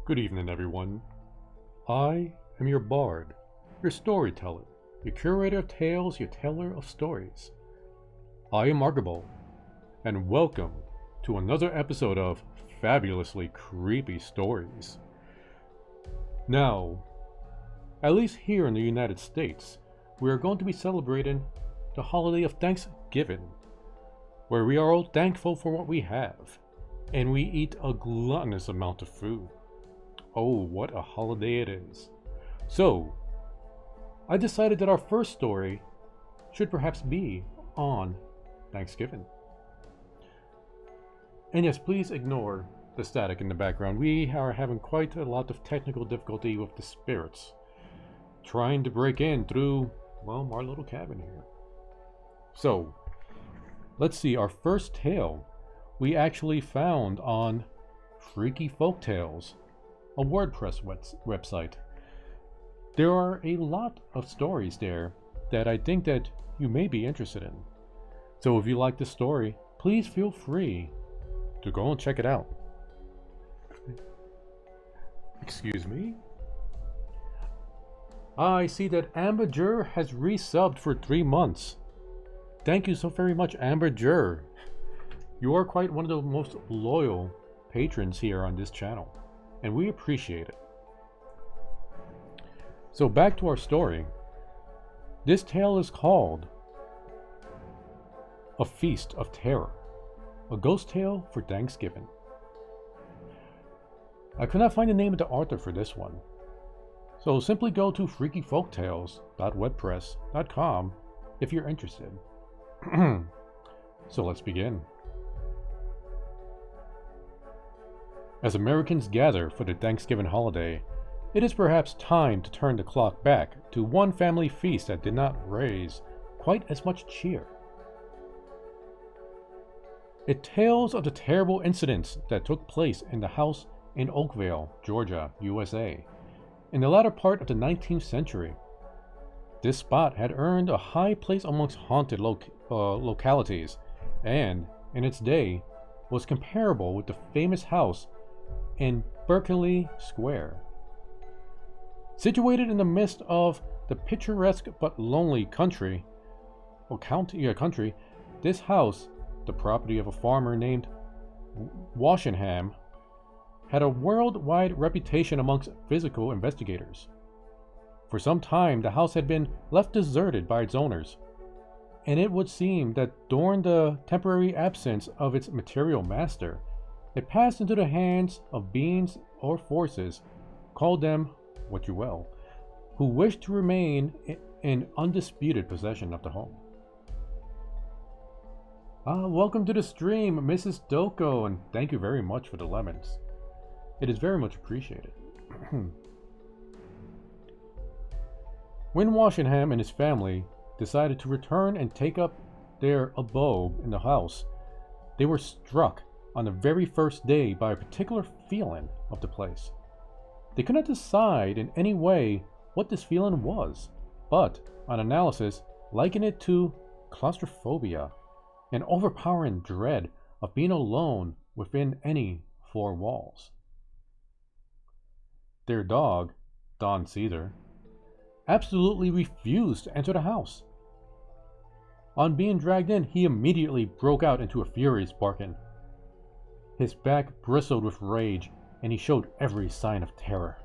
Good evening, everyone. I am your bard, your storyteller, your curator of tales, your teller of stories. I am Margable, and welcome to another episode of Fabulously Creepy Stories. Now, at least here in the United States, we are going to be celebrating the holiday of Thanksgiving, where we are all thankful for what we have, and we eat a gluttonous amount of food. Oh, what a holiday it is. So, I decided that our first story should perhaps be on Thanksgiving. And yes, please ignore the static in the background. We are having quite a lot of technical difficulty with the spirits trying to break in through, well, our little cabin here. So, let's see, our first tale we actually found on Freaky Folktales, a WordPress website. There are a lot of stories there that I think that you may be interested in. So if you like this story, please feel free to go and check it out. Excuse me? I see that Amber Jur has resubbed for 3 months. Thank you so very much, Amber Jur. You are quite one of the most loyal patrons here on this channel, and we appreciate it. So back to our story. This tale is called A Feast of Terror, a ghost tale for Thanksgiving. I could not find the name of the author for this one, so simply go to freakyfolktales.wordpress.com if you're interested. So let's begin. As Americans gather for the Thanksgiving holiday, it is perhaps time to turn the clock back to one family feast that did not raise quite as much cheer. It tells of the terrible incidents that took place in the house in Oakville, Georgia, USA, in the latter part of the 19th century. This spot had earned a high place amongst haunted localities, and, in its day, was comparable with the famous house in Berkeley Square. Situated in the midst of the picturesque but lonely country, this house, the property of a farmer named Washingham, had a worldwide reputation amongst physical investigators. For some time, the house had been left deserted by its owners, and it would seem that during the temporary absence of its material master, it passed into the hands of beings or forces, call them what you will, who wished to remain in undisputed possession of the home. Welcome to the stream, Mrs. Doko, and thank you very much for the lemons. It is very much appreciated. When Washingham and his family decided to return and take up their abode in the house, they were struck on the very first day by a particular feeling of the place. They could not decide in any way what this feeling was, but, on analysis, likened it to claustrophobia, an overpowering dread of being alone within any four walls. Their dog, Don Caesar, absolutely refused to enter the house. On being dragged in, he immediately broke out into a furious barking. His back bristled with rage, and he showed every sign of terror.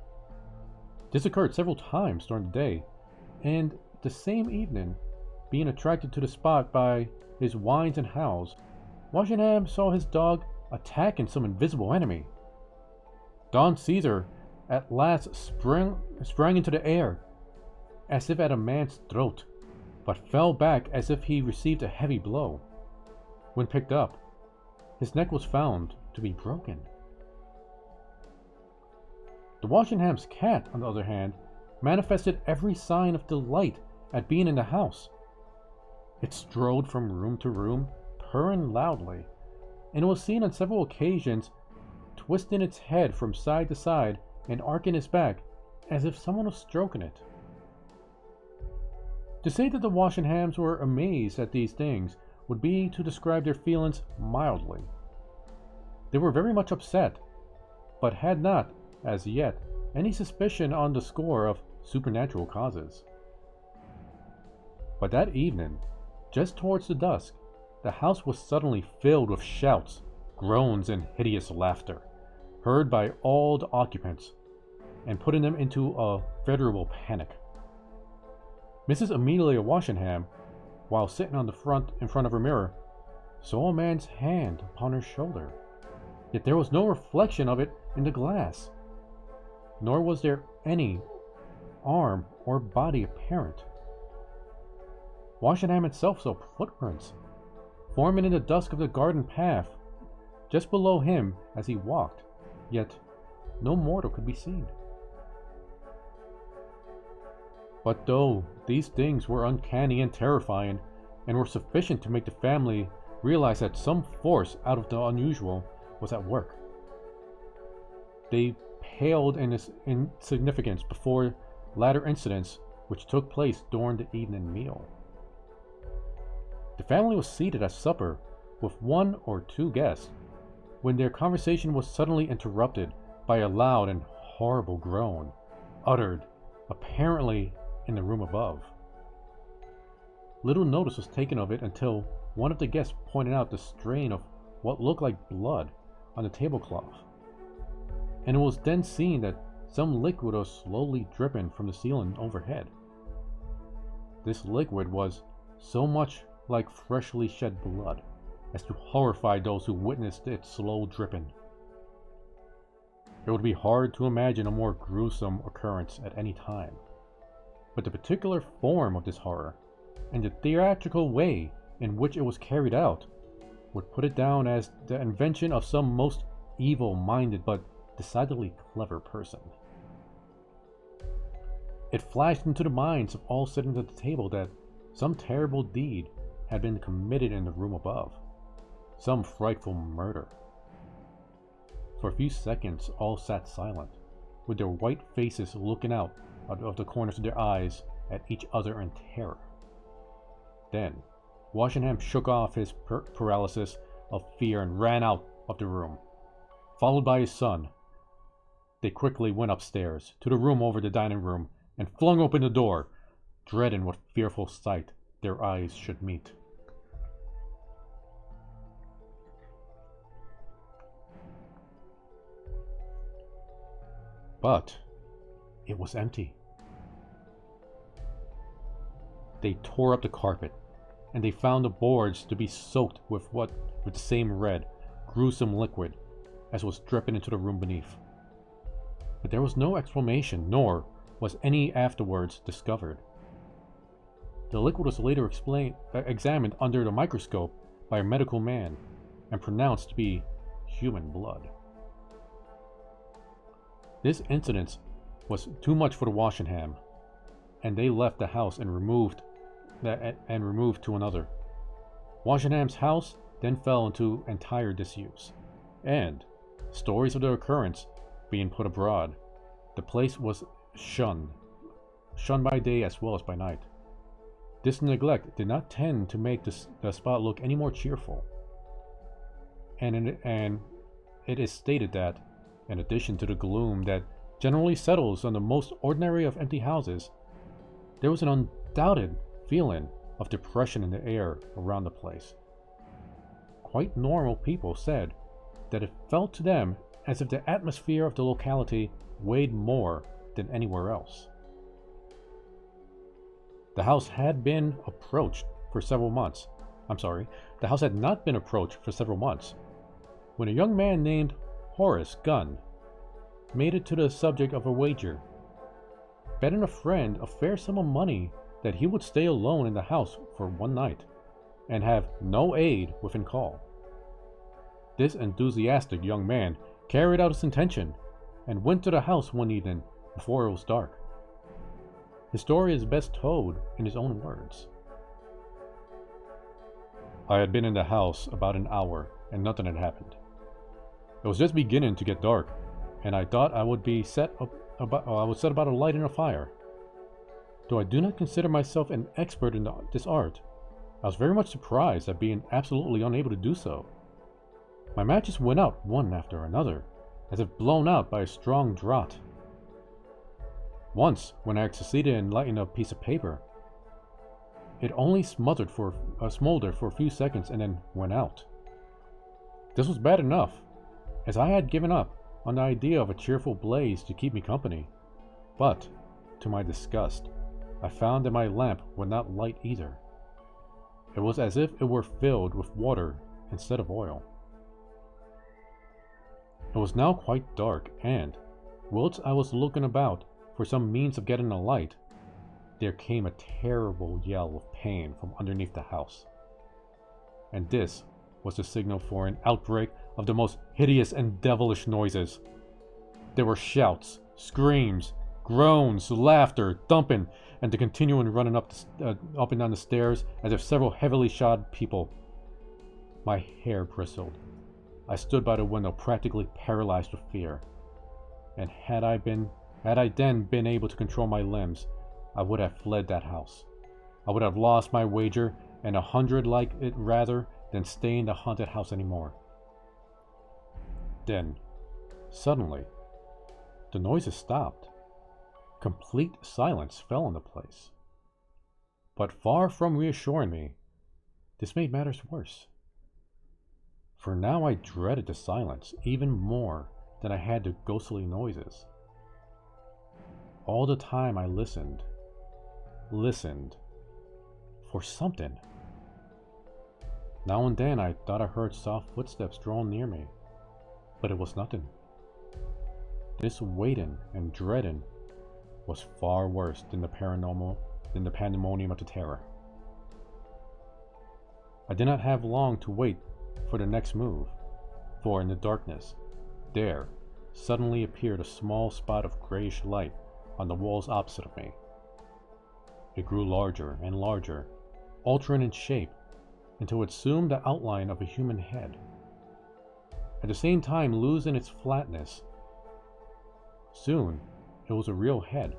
This occurred several times during the day, and the same evening, being attracted to the spot by his whines and howls, Washingham saw his dog attacking some invisible enemy. Don Caesar at last sprang into the air, as if at a man's throat, but fell back as if he received a heavy blow. When picked up, his neck was found to be broken. The Washingham's cat, on the other hand, manifested every sign of delight at being in the house. It strode from room to room, purring loudly, and was seen on several occasions twisting its head from side to side and arching its back as if someone was stroking it. To say that the Washinghams were amazed at these things would be to describe their feelings mildly. They were very much upset, but had not as yet any suspicion on the score of supernatural causes. But that evening, just towards the dusk, the house was suddenly filled with shouts, groans, and hideous laughter, heard by all the occupants, and putting them into a veritable panic. Mrs. Amelia Washingham, while sitting in front of her mirror, saw a man's hand upon her shoulder, yet there was no reflection of it in the glass, nor was there any arm or body apparent. Washingham itself saw footprints, forming in the dusk of the garden path just below him as he walked, yet no mortal could be seen. But though these things were uncanny and terrifying, and were sufficient to make the family realize that some force out of the unusual was at work, they paled in its insignificance before latter incidents which took place during the evening meal. The family was seated at supper with 1 or 2 guests when their conversation was suddenly interrupted by a loud and horrible groan, uttered apparently in the room above. Little notice was taken of it until one of the guests pointed out the stain of what looked like blood on the tablecloth, and it was then seen that some liquid was slowly dripping from the ceiling overhead. This liquid was so much like freshly shed blood as to horrify those who witnessed its slow dripping. It would be hard to imagine a more gruesome occurrence at any time, but the particular form of this horror, and the theatrical way in which it was carried out, would put it down as the invention of some most evil-minded but decidedly clever person. It flashed into the minds of all sitting at the table that some terrible deed had been committed in the room above, some frightful murder. For a few seconds all sat silent, with their white faces looking out of the corners of their eyes at each other in terror. Then Washingham shook off his paralysis of fear and ran out of the room, followed by his son. They quickly went upstairs to the room over the dining room and flung open the door, dreading what fearful sight their eyes should meet. But it was empty. They tore up the carpet, and they found the boards to be soaked with the same red, gruesome liquid as was dripping into the room beneath. But there was no explanation, nor was any afterwards discovered. The liquid was later examined under the microscope by a medical man and pronounced to be human blood. This incident was too much for the Washingham, and they left the house and removed to another. Washingham's house then fell into entire disuse, and, stories of the occurrence being put abroad, the place was shunned by day as well as by night. This neglect did not tend to make the spot look any more cheerful, and it is stated that, in addition to the gloom that generally settles on the most ordinary of empty houses, there was an undoubted feeling of depression in the air around the place. Quite normal people said that it felt to them as if the atmosphere of the locality weighed more than anywhere else. The house had been approached for several months. The house had not been approached for several months, when a young man named Horace Gunn made it to the subject of a wager, betting a friend a fair sum of money that he would stay alone in the house for one night, and have no aid within call. This enthusiastic young man carried out his intention, and went to the house one evening before it was dark. His story is best told in his own words. I had been in the house about an hour, and nothing had happened. It was just beginning to get dark, and I thought I would set about lighting a fire. Though I do not consider myself an expert in this art, I was very much surprised at being absolutely unable to do so. My matches went out one after another, as if blown out by a strong draught. Once, when I had succeeded in lighting a piece of paper, it only smoldered for a few seconds and then went out. This was bad enough, as I had given up on the idea of a cheerful blaze to keep me company. But, to my disgust, I found that my lamp would not light either. It was as if it were filled with water instead of oil. It was now quite dark, and, whilst I was looking about for some means of getting a light, there came a terrible yell of pain from underneath the house. And this was the signal for an outbreak of the most hideous and devilish noises. There were shouts, screams, groans, laughter, thumping, and the continuing running up and down the stairs as if several heavily shod people. My hair bristled. I stood by the window practically paralyzed with fear. And had I then been able to control my limbs, I would have fled that house. I would have lost my wager and 100 like it rather than stay in the haunted house anymore. Then, suddenly, the noises stopped. Complete silence fell on the place. But far from reassuring me, this made matters worse. For now I dreaded the silence even more than I had the ghostly noises. All the time I listened for something. Now and then I thought I heard soft footsteps drawn near me, but it was nothing. This waiting and dreading was far worse than the pandemonium of the terror. I did not have long to wait for the next move, for in the darkness, there suddenly appeared a small spot of grayish light on the walls opposite of me. It grew larger and larger, altering in shape until it assumed the outline of a human head, at the same time losing its flatness. Soon, it was a real head,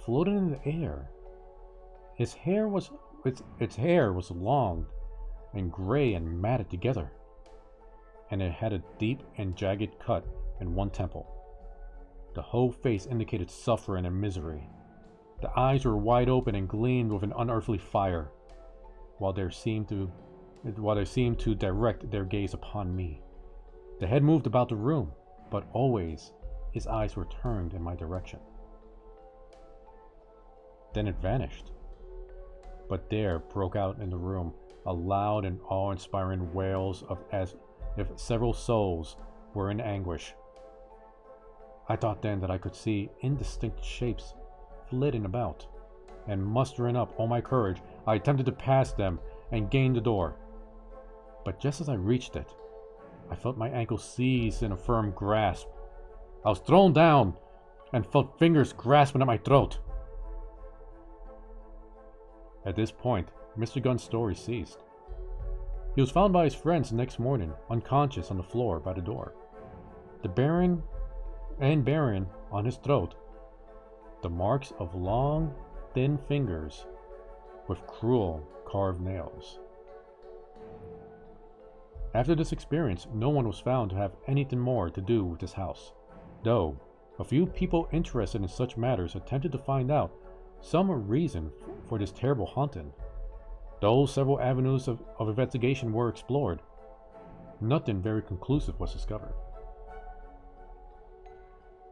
floating in the air. Its hair was long and gray and matted together, and it had a deep and jagged cut in one temple. The whole face indicated suffering and misery. The eyes were wide open and gleamed with an unearthly fire, while they seemed to direct their gaze upon me. The head moved about the room, but always his eyes were turned in my direction. Then it vanished. But there broke out in the room a loud and awe-inspiring wails as if several souls were in anguish. I thought then that I could see indistinct shapes flitting about, and mustering up all my courage, I attempted to pass them and gain the door. But just as I reached it, I felt my ankle seized in a firm grasp. I was thrown down and felt fingers grasping at my throat. At this point, Mr. Gunn's story ceased. He was found by his friends the next morning, unconscious on the floor by the door. Bearing on his throat the marks of long, thin fingers with cruel carved nails. After this experience, no one was found to have anything more to do with this house, though a few people interested in such matters attempted to find out some reason for this terrible haunting. Though several avenues of investigation were explored, nothing very conclusive was discovered.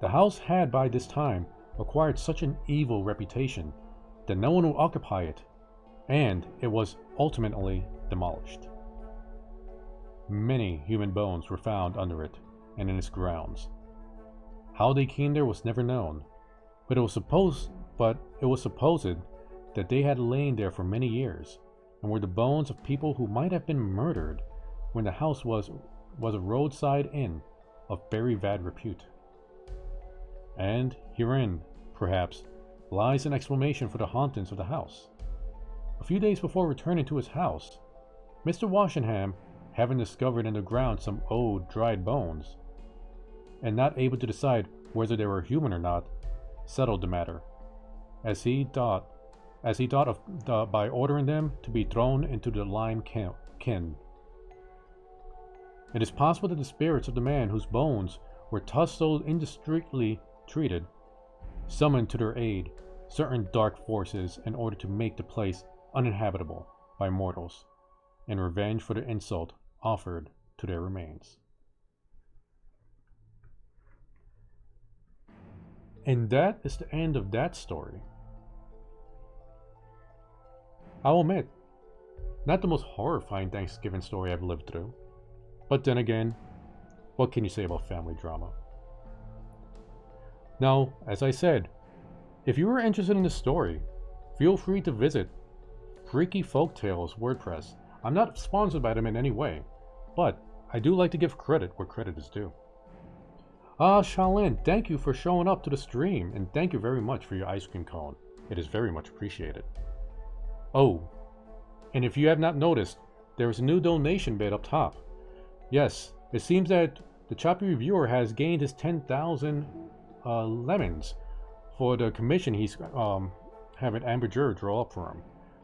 The house had by this time acquired such an evil reputation that no one would occupy it, and it was ultimately demolished. Many human bones were found under it and in its grounds. How they came there was never known, but it was supposed that they had lain there for many years, and were the bones of people who might have been murdered when the house was a roadside inn of very bad repute. And herein, perhaps, lies an explanation for the hauntings of the house. A few days before returning to his house, Mr. Washingham, having discovered in the ground some old, dried bones, and not able to decide whether they were human or not, settled the matter, as he thought by ordering them to be thrown into the lime kiln. It is possible that the spirits of the man whose bones were thus so indiscreetly treated, summoned to their aid certain dark forces in order to make the place uninhabitable by mortals, in revenge for the insult offered to their remains. And that is the end of that story. I'll admit, not the most horrifying Thanksgiving story I've lived through. But then again, what can you say about family drama? Now, as I said, if you are interested in this story, feel free to visit Freaky Folktales WordPress. I'm not sponsored by them in any way, but I do like to give credit where credit is due. Shaolin, thank you for showing up to the stream, and thank you very much for your ice cream cone. It is very much appreciated. Oh, and if you have not noticed, there is a new donation bit up top. Yes, it seems that the Choppyreviewer has gained his 10,000 lemons for the commission he's having Amber Jur draw up for him.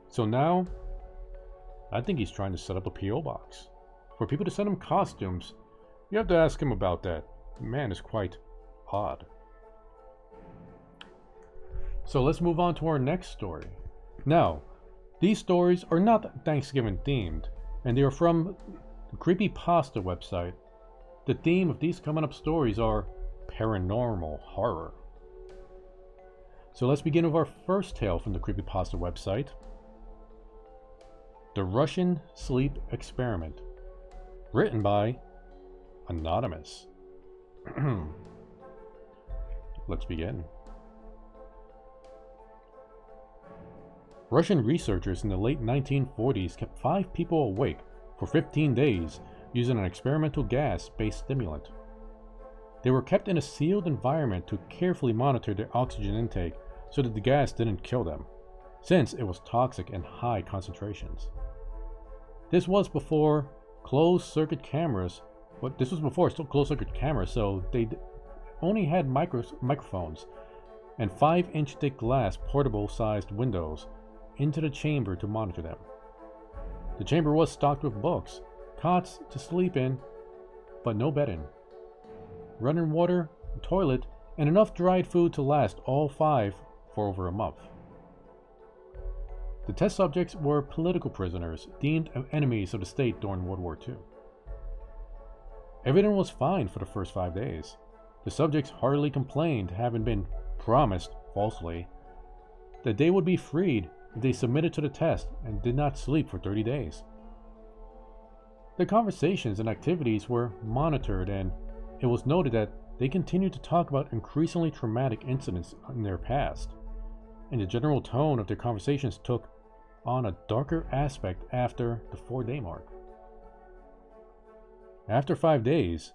So now, I think he's trying to set up a P.O. box for people to send him costumes. You have to ask him about that. The man is quite odd. So let's move on to our next story. Now, these stories are not Thanksgiving themed, and they are from the Creepypasta website. The theme of these coming up stories are paranormal horror. So let's begin with our first tale from the Creepypasta website. The Russian Sleep Experiment. Written by Anonymous. Let's begin. Russian researchers in the late 1940s kept 5 people awake for 15 days using an experimental gas-based stimulant. They were kept in a sealed environment to carefully monitor their oxygen intake so that the gas didn't kill them, since it was toxic in high concentrations. This was before closed-circuit cameras, so they only had microphones and 5-inch thick glass portable-sized windows into the chamber to monitor them. The chamber was stocked with books, cots to sleep in, but no bedding, running water, a toilet, and enough dried food to last all 5 for over a month. The test subjects were political prisoners deemed enemies of the state during World War II. Everything was fine for the first 5 days. The subjects hardly complained, having been promised, falsely, that they would be freed if they submitted to the test and did not sleep for 30 days. Their conversations and activities were monitored, and it was noted that they continued to talk about increasingly traumatic incidents in their past, and the general tone of their conversations took on a darker aspect after the 4-day mark. After 5 days,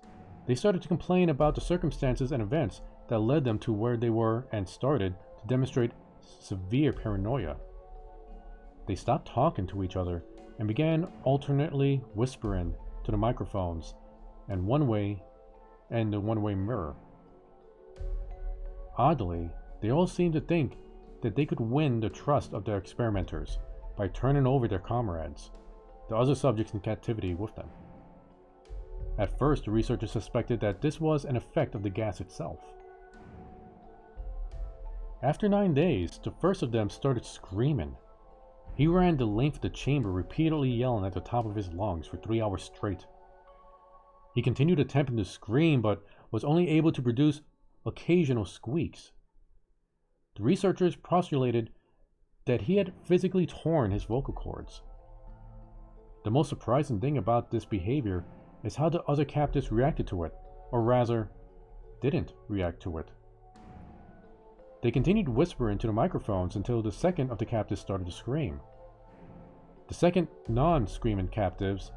they started to complain about the circumstances and events that led them to where they were and started to demonstrate severe paranoia. They stopped talking to each other and began alternately whispering to the microphones and the one-way mirror. Oddly, they all seemed to think that they could win the trust of their experimenters by turning over their comrades, the other subjects in captivity, with them. At first, the researchers suspected that this was an effect of the gas itself. After 9 days, the first of them started screaming. He ran the length of the chamber, repeatedly yelling at the top of his lungs for 3 hours straight. He continued attempting to scream, but was only able to produce occasional squeaks. The researchers postulated that he had physically torn his vocal cords. The most surprising thing about this behavior is how the other captives reacted to it, or rather, didn't react to it. They continued whispering to the microphones until the second of the captives started to scream. The two non-screaming captives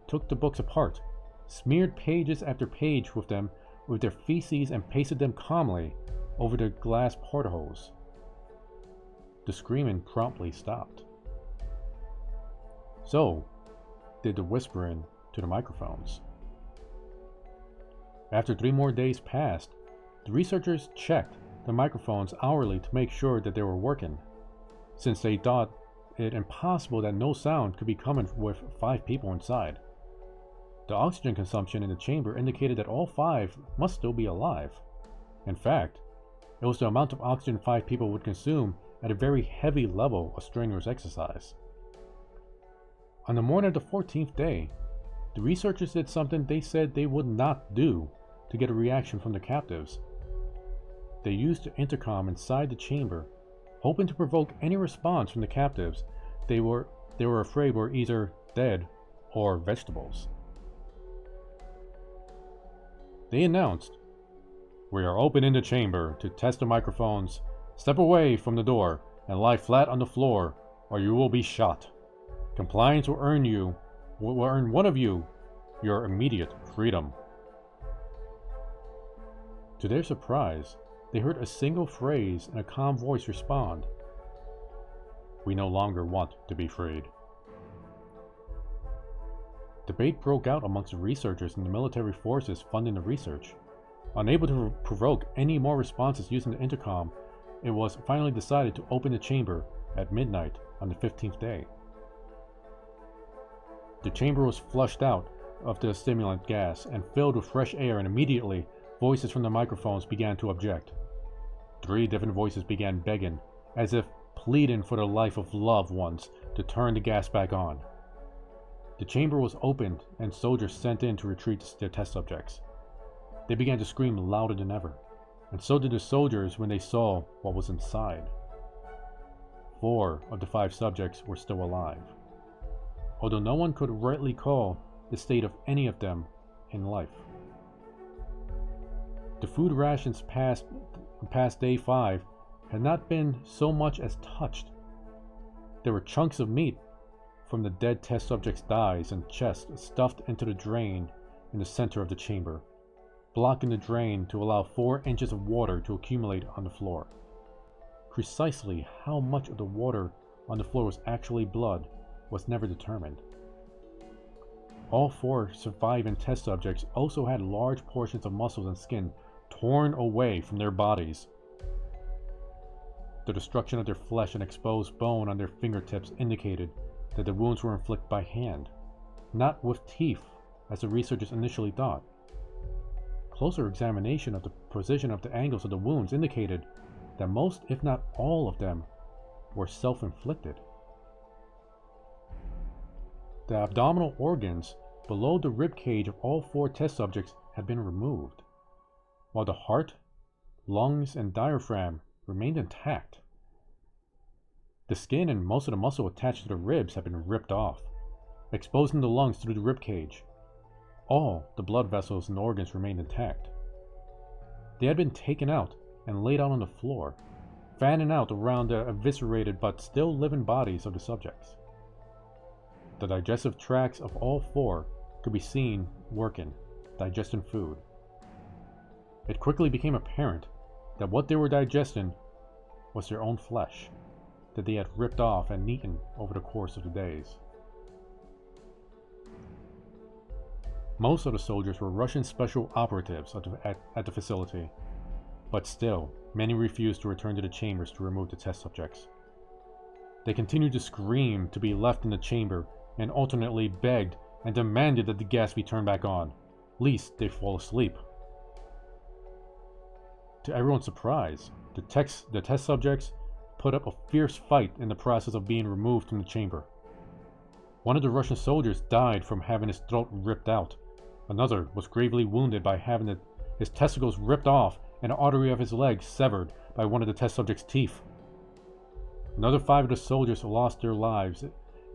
took the books apart, smeared pages after page with them with their feces, and pasted them calmly over the glass portholes. The screaming promptly stopped. So did the whispering to the microphones. After 3 more days passed, the researchers checked the microphones hourly to make sure that they were working, since they thought it impossible that no sound could be coming with 5 people inside. The oxygen consumption in the chamber indicated that all 5 must still be alive. In fact, it was the amount of oxygen 5 people would consume at a very heavy level of strenuous exercise. On the morning of the 14th day, the researchers did something they said they would not do to get a reaction from the captives. They used the intercom inside the chamber, hoping to provoke any response from the captives they were afraid were either dead or vegetables. They announced, "We are opening the chamber to test the microphones. Step away from the door and lie flat on the floor, or you will be shot. Compliance will earn one of you your immediate freedom." To their surprise, they heard a single phrase in a calm voice respond, "We no longer want to be freed." Debate broke out amongst the researchers and the military forces funding the research. Unable to provoke any more responses using the intercom, it was finally decided to open the chamber at midnight on the 15th day. The chamber was flushed out of the stimulant gas and filled with fresh air, and immediately voices from the microphones began to object. 3 different voices began begging, as if pleading for the life of loved ones, to turn the gas back on. The chamber was opened and soldiers sent in to retrieve their test subjects. They began to scream louder than ever, and so did the soldiers when they saw what was inside. 4 of the 5 subjects were still alive, although no one could rightly call the state of any of them in life. The food rations past day 5 had not been so much as touched. There were chunks of meat from the dead test subjects' thighs and chest stuffed into the drain in the center of the chamber, blocking the drain to allow 4 inches of water to accumulate on the floor. Precisely how much of the water on the floor was actually blood was never determined. All 4 surviving test subjects also had large portions of muscles and skin torn away from their bodies. The destruction of their flesh and exposed bone on their fingertips indicated that the wounds were inflicted by hand, not with teeth as the researchers initially thought. Closer examination of the position of the angles of the wounds indicated that most, if not all of them, were self-inflicted. The abdominal organs below the rib cage of all 4 test subjects had been removed, while the heart, lungs, and diaphragm remained intact. The skin and most of the muscle attached to the ribs had been ripped off, exposing the lungs through the rib cage. All the blood vessels and organs remained intact. They had been taken out and laid out on the floor, fanning out around the eviscerated but still living bodies of the subjects. The digestive tracts of all 4 could be seen working, digesting food. It quickly became apparent that what they were digesting was their own flesh that they had ripped off and eaten over the course of the days. Most of the soldiers were Russian special operatives at the facility, but still, many refused to return to the chambers to remove the test subjects. They continued to scream to be left in the chamber and alternately begged and demanded that the gas be turned back on, lest they fall asleep. To everyone's surprise, the test subjects put up a fierce fight in the process of being removed from the chamber. One of the Russian soldiers died from having his throat ripped out. Another was gravely wounded by having his testicles ripped off and an artery of his leg severed by one of the test subject's teeth. Another 5 of the soldiers lost their lives,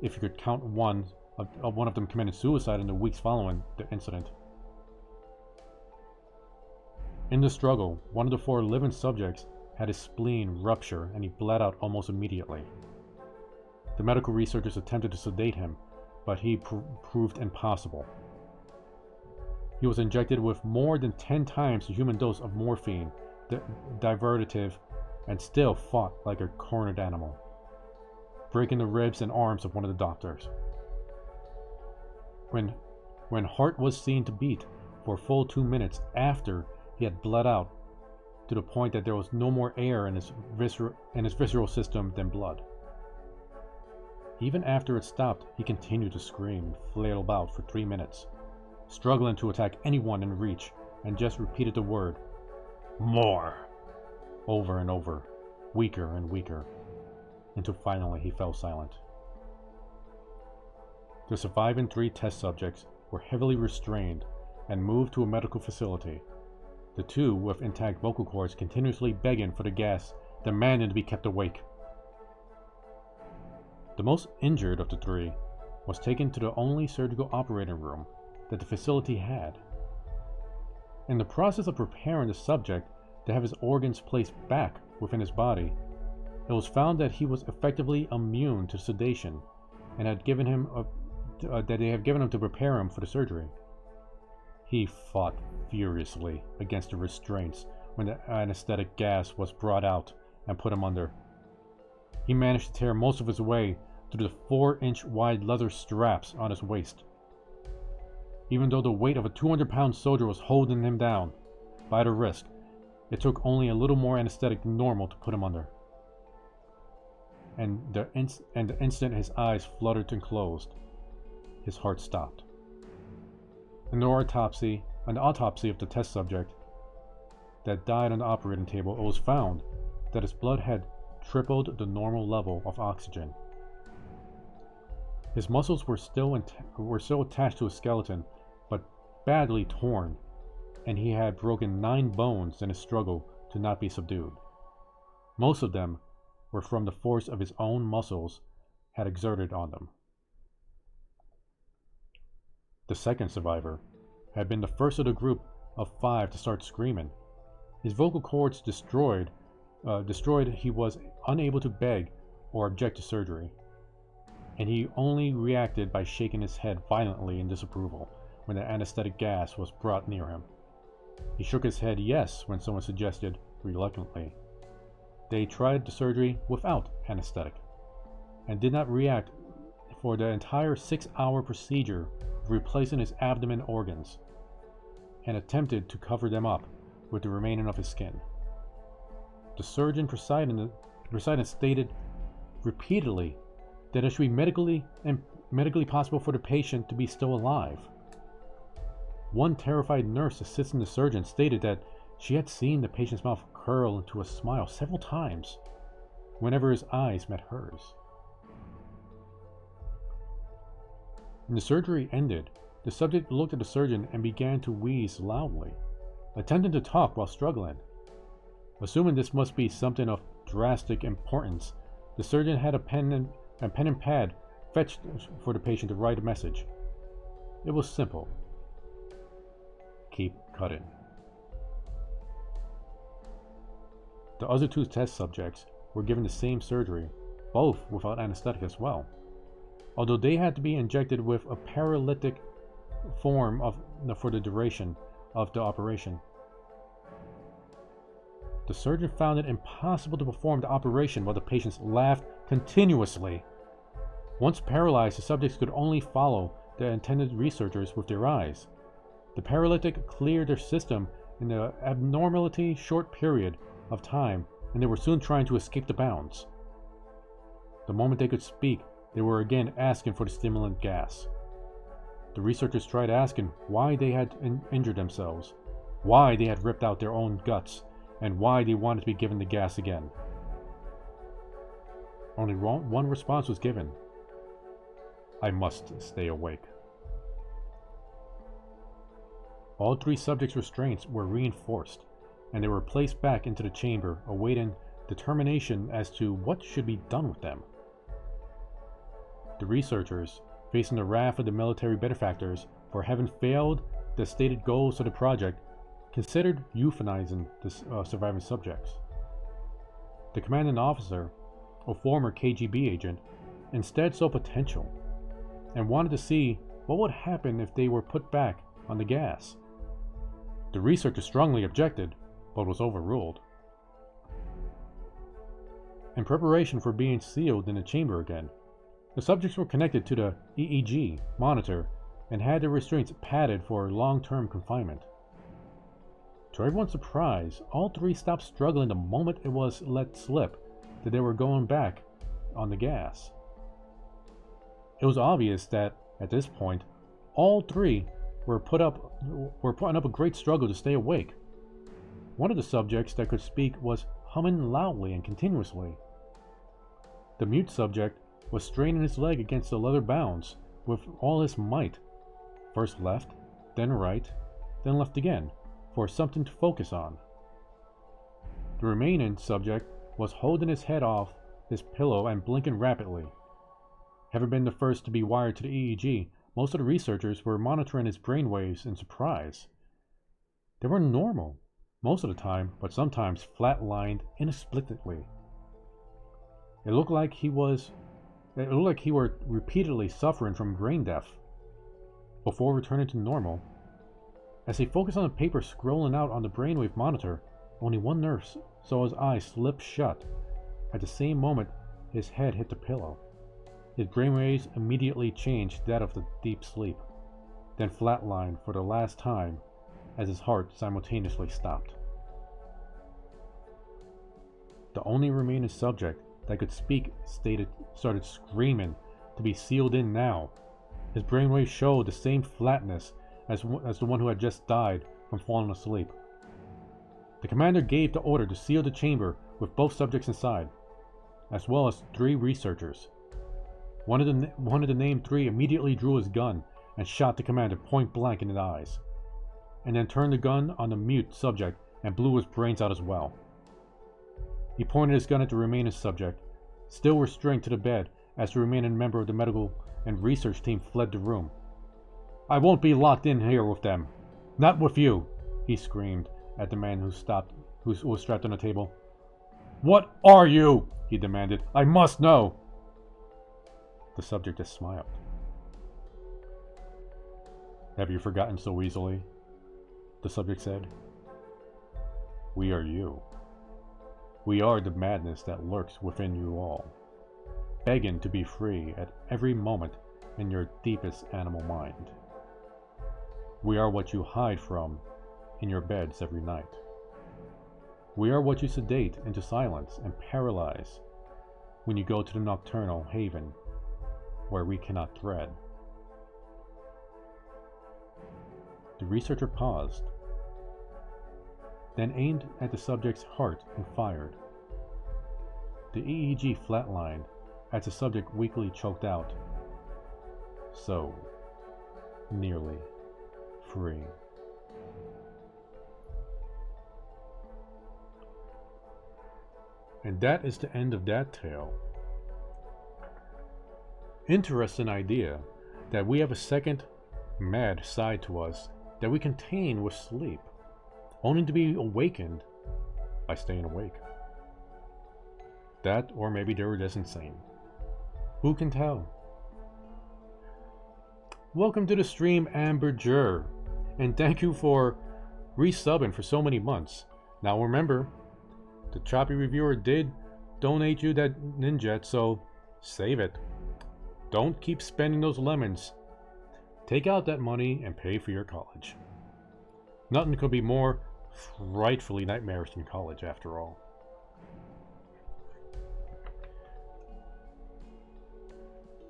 if you could count one of them committed suicide in the weeks following the incident. In the struggle, one of the 4 living subjects had his spleen rupture and he bled out almost immediately. The medical researchers attempted to sedate him, but he proved impossible. He was injected with more than 10 times the human dose of morphine, divertative, and still fought like a cornered animal, breaking the ribs and arms of one of the doctors. When heart was seen to beat for a full 2 minutes after he had bled out, to the point that there was no more air in his visceral system than blood. Even after it stopped, he continued to scream and flail about for 3 minutes, struggling to attack anyone in reach, and just repeated the word, "More," over and over, weaker and weaker, until finally he fell silent. The surviving 3 test subjects were heavily restrained and moved to a medical facility, the 2 with intact vocal cords continuously begging for the gas, demanding to be kept awake. The most injured of the 3 was taken to the only surgical operating room that the facility had. In the process of preparing the subject to have his organs placed back within his body, it was found that he was effectively immune to sedation and had given him that they had given him to prepare him for the surgery. He fought furiously against the restraints when the anesthetic gas was brought out and put him under. He managed to tear most of his way through the 4-inch wide leather straps on his waist. Even though the weight of a 200-pound soldier was holding him down by the wrist, it took only a little more anesthetic than normal to put him under. And the instant his eyes fluttered and closed, his heart stopped. In the autopsy of the test subject that died on the operating table, it was found that his blood had tripled the normal level of oxygen. His muscles were still attached to his skeleton, but badly torn, and he had broken 9 bones in his struggle to not be subdued. Most of them were from the force of his own muscles had exerted on them. The second survivor had been the first of the group of 5 to start screaming. His vocal cords destroyed, he was unable to beg or object to surgery, and he only reacted by shaking his head violently in disapproval when the anesthetic gas was brought near him. He shook his head yes when someone suggested, reluctantly, they tried the surgery without anesthetic, and did not react for the entire 6-hour procedure of replacing his abdomen organs, and attempted to cover them up with the remaining of his skin. The surgeon presiding stated repeatedly that it should be medically possible for the patient to be still alive. One terrified nurse assisting the surgeon stated that she had seen the patient's mouth curl into a smile several times whenever his eyes met hers. When the surgery ended, the subject looked at the surgeon and began to wheeze loudly, attempting to talk while struggling. Assuming this must be something of drastic importance, the surgeon had a pen and pad fetched for the patient to write a message. It was simple. Keep cutting. The other 2 test subjects were given the same surgery, both without anesthetic as well, although they had to be injected with a paralytic form for the duration of the operation. The surgeon found it impossible to perform the operation while the patients laughed continuously. Once paralyzed, the subjects could only follow the intended researchers with their eyes. The paralytic cleared their system in an abnormally short period of time, and they were soon trying to escape the bounds. The moment they could speak, they were again asking for the stimulant gas. The researchers tried asking why they had injured themselves, why they had ripped out their own guts, and why they wanted to be given the gas again. Only one response was given: I must stay awake. All 3 subjects' restraints were reinforced, and they were placed back into the chamber, awaiting determination as to what should be done with them. The researchers, facing the wrath of the military benefactors for having failed the stated goals of the project, considered euthanizing the surviving subjects. The commanding officer, a former KGB agent, instead saw potential and wanted to see what would happen if they were put back on the gas. The researcher strongly objected, but was overruled. In preparation for being sealed in the chamber again, the subjects were connected to the EEG monitor and had their restraints padded for long-term confinement. To everyone's surprise, all 3 stopped struggling the moment it was let slip that they were going back on the gas. It was obvious that, at this point, all 3 were putting up a great struggle to stay awake. One of the subjects that could speak was humming loudly and continuously. The mute subject was straining his leg against the leather bounds with all his might, first left, then right, then left again, for something to focus on. The remaining subject was holding his head off his pillow and blinking rapidly. Having been the first to be wired to the EEG, most of the researchers were monitoring his brainwaves in surprise. They were normal most of the time, but sometimes flat-lined inexplicably. It looked like he were repeatedly suffering from brain death. Before returning to normal, as he focused on the paper scrolling out on the brainwave monitor, only one nerve saw his eyes slip shut. At the same moment, his head hit the pillow. His brainwaves immediately changed that of the deep sleep, then flatlined for the last time as his heart simultaneously stopped. The only remaining subject that could speak started screaming to be sealed in now. His brainwaves showed the same flatness as the one who had just died from falling asleep. The commander gave the order to seal the chamber with both subjects inside, as well as 3 researchers. One of the named 3 immediately drew his gun and shot the commander point blank in the eyes, and then turned the gun on the mute subject and blew his brains out as well. He pointed his gun at the remaining subject, still restrained to the bed as the remaining member of the medical and research team fled the room. "I won't be locked in here with them. Not with you," he screamed at the man who was strapped on the table. "What are you?" he demanded. "I must know." The subject just smiled. "Have you forgotten so easily?" the subject said. "We are you. We are the madness that lurks within you all, begging to be free at every moment in your deepest animal mind. We are what you hide from in your beds every night. We are what you sedate into silence and paralyze when you go to the nocturnal haven where we cannot tread." The researcher paused, then aimed at the subject's heart and fired. The EEG flatlined as the subject weakly choked out, "So, nearly free." And that is the end of that tale. Interesting idea that we have a second mad side to us that we contain with sleep, only to be awakened by staying awake. That, or maybe they were just insane. Who can tell? Welcome to the stream, Amber Jur, and thank you for resubbing for so many months. Now remember, the Choppyreviewer did donate you that ninjet, so save it. Don't keep spending those lemons. Take out that money and pay for your college. Nothing could be more frightfully nightmarish than college, after all.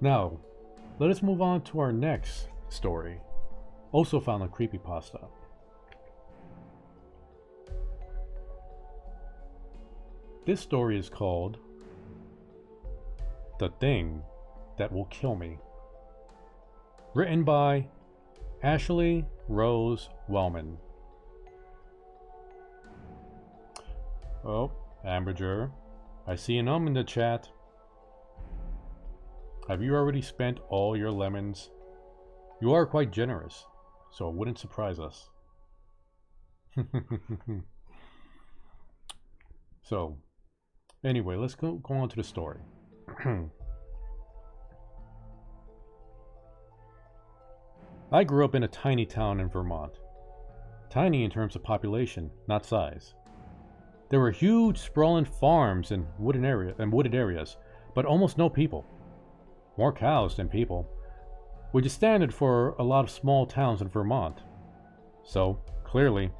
Now, let us move on to our next story, also found on Creepypasta. This story is called The Thing That Will Kill Me. Written by Ashley Rose Wellman. Oh, Amberger, I see an in the chat. Have you already spent all your lemons? You are quite generous, so it wouldn't surprise us. So, anyway, let's go on to the story. I grew up in a tiny town in Vermont. Tiny in terms of population, not size. There were huge sprawling farms and wooded areas, but almost no people. More cows than people, which is standard for a lot of small towns in Vermont. So, clearly,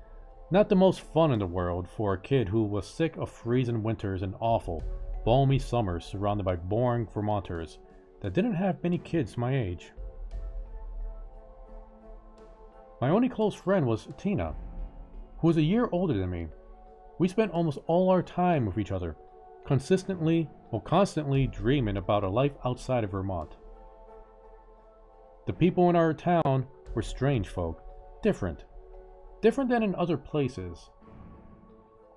not the most fun in the world for a kid who was sick of freezing winters and awful, balmy summers surrounded by boring Vermonters that didn't have many kids my age. My only close friend was Tina, who was a year older than me. We spent almost all our time with each other, constantly dreaming about a life outside of Vermont. The people in our town were strange folk, different than in other places.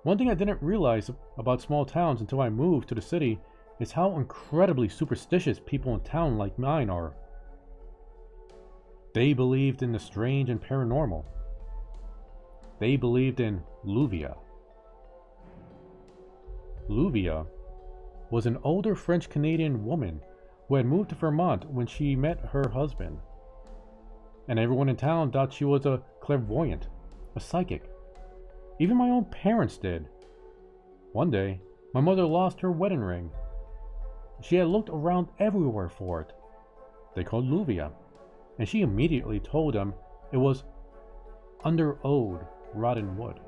One thing I didn't realize about small towns until I moved to the city is how incredibly superstitious people in town like mine are. They believed in the strange and paranormal. They believed in Luvia. Luvia was an older French-Canadian woman who had moved to Vermont when she met her husband. And everyone in town thought she was a clairvoyant, a psychic. Even my own parents did. One day, my mother lost her wedding ring. She had looked around everywhere for it. They called Luvia, and she immediately told them it was under old rotten wood.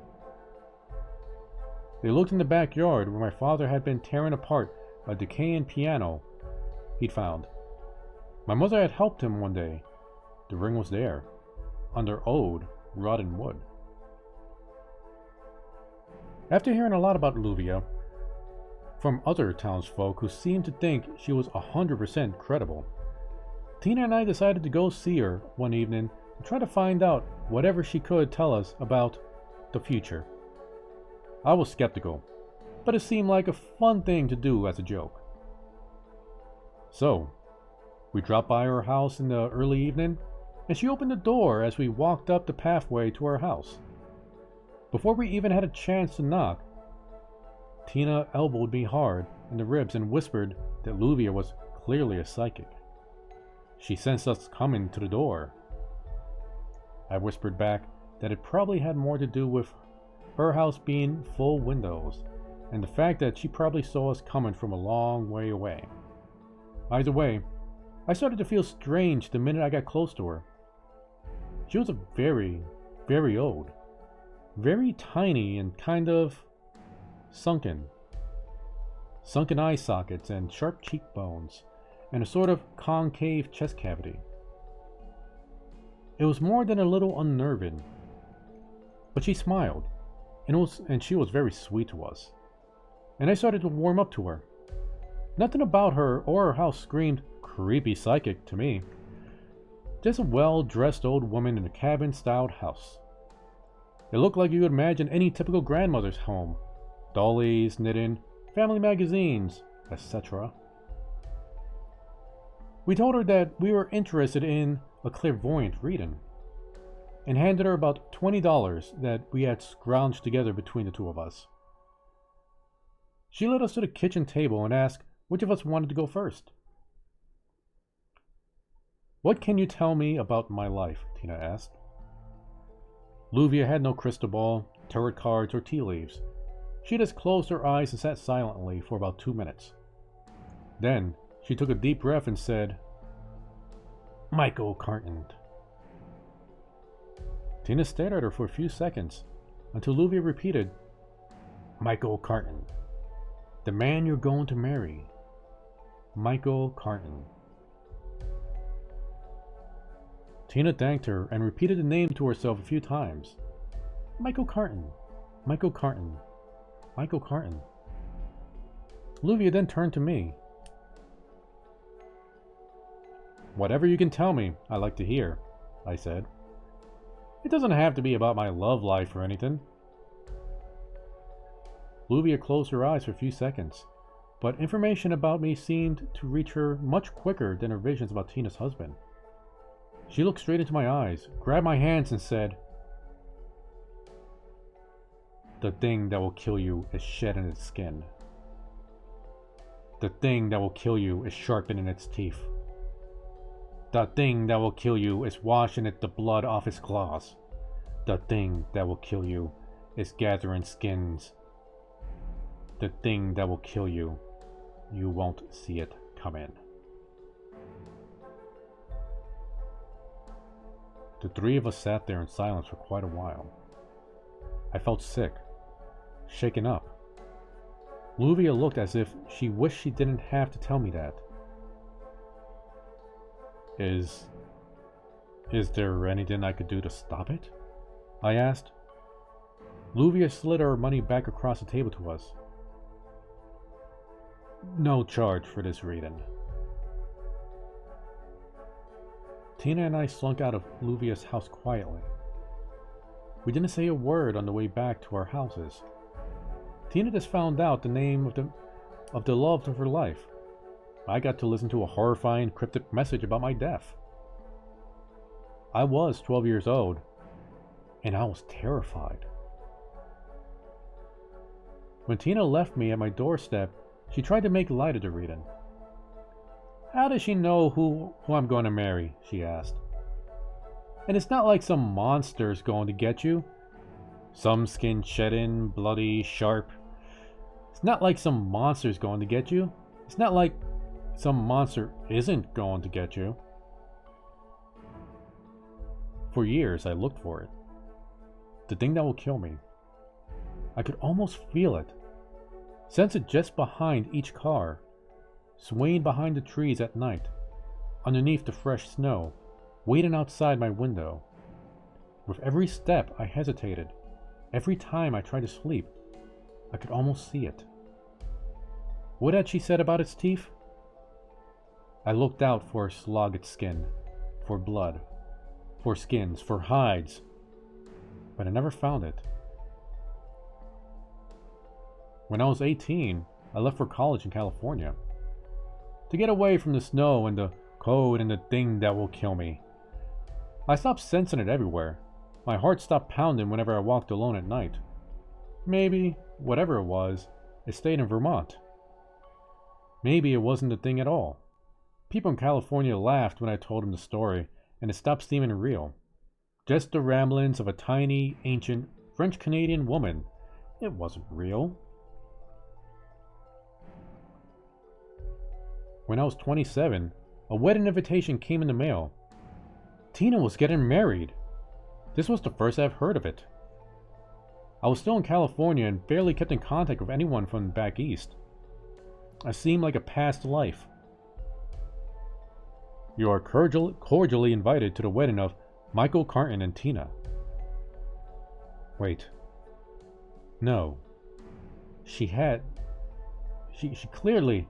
They looked in the backyard where my father had been tearing apart a decaying piano he'd found. My mother had helped him one day. The ring was there, under old rotten wood. After hearing a lot about Luvia from other townsfolk who seemed to think she was 100% credible, Tina and I decided to go see her one evening and try to find out whatever she could tell us about the future. I was skeptical, but it seemed like a fun thing to do as a joke. So, we dropped by her house in the early evening, and she opened the door as we walked up the pathway to our house. Before we even had a chance to knock, Tina elbowed me hard in the ribs and whispered that Luvia was clearly a psychic. She sensed us coming to the door. I whispered back that it probably had more to do with her house being full windows, and the fact that she probably saw us coming from a long way away. Either way, I started to feel strange the minute I got close to her. She was very old, very tiny and kind of sunken. Sunken eye sockets and sharp cheekbones, and a sort of concave chest cavity. It was more than a little unnerving, but she smiled, and she was very sweet to us, and I started to warm up to her. Nothing about her or her house screamed creepy psychic to me. Just a well-dressed old woman in a cabin-styled house. It looked like you would imagine any typical grandmother's home. Dollies, knitting, family magazines, etc. We told her that we were interested in a clairvoyant reading, and handed her about $20 that we had scrounged together between the two of us. She led us to the kitchen table and asked which of us wanted to go first. "What can you tell me about my life?" Tina asked. Luvia had no crystal ball, tarot cards, or tea leaves. She just closed her eyes and sat silently for about 2 minutes. Then she took a deep breath and said, "Michael Carton." Tina stared at her for a few seconds until Luvia repeated, "Michael Carton. The man you're going to marry. Michael Carton." Tina thanked her and repeated the name to herself a few times. "Michael Carton. Michael Carton. Michael Carton." Luvia then turned to me. "Whatever you can tell me, I like to hear," I said. "It doesn't have to be about my love life or anything." Luvia closed her eyes for a few seconds, but information about me seemed to reach her much quicker than her visions about Tina's husband. She looked straight into my eyes, grabbed my hands, and said, "The thing that will kill you is shedding its skin. The thing that will kill you is sharpening its teeth. The thing that will kill you is washing the blood off its claws. The thing that will kill you is gathering skins. The thing that will kill you, you won't see it coming." The three of us sat there in silence for quite a while. I felt sick, shaken up. Luvia looked as if she wished she didn't have to tell me that. Is Is there anything I could do to stop it? I asked. Luvia slid our money back across the table to us. No charge for this reading. Tina and I slunk out of Luvia's house quietly. We didn't say a word on the way back to our houses. Tina just found out the name of the love of her life. I got to listen to a horrifying cryptic message about my death. I was 12 years old, and I was terrified. When Tina left me at my doorstep, she tried to make light of the reading. How does she know who I'm going to marry? She asked. And it's not like some monster's going to get you. Some skin shedding, bloody, sharp. It's not like some monster's going to get you. It's not like some monster isn't going to get you. For years, I looked for it. The thing that will kill me. I could almost feel it. Sense it just behind each car. Swaying behind the trees at night. Underneath the fresh snow. Waiting outside my window. With every step, I hesitated. Every time I tried to sleep, I could almost see it. What had she said about its teeth? I looked out for slogged skin, for blood, for skins, for hides, but I never found it. When I was 18, I left for college in California. To get away from the snow and the cold and the thing that will kill me. I stopped sensing it everywhere. My heart stopped pounding whenever I walked alone at night. Maybe, whatever it was, it stayed in Vermont. Maybe it wasn't a thing at all. People in California laughed when I told them the story, and it stopped seeming real. Just the ramblings of a tiny, ancient, French-Canadian woman. It wasn't real. When I was 27, a wedding invitation came in the mail. Tina was getting married. This was the first I've heard of it. I was still in California and barely kept in contact with anyone from back east. I seemed like a past life. You are cordially invited to the wedding of Michael Carton and Tina. Wait. No. She clearly...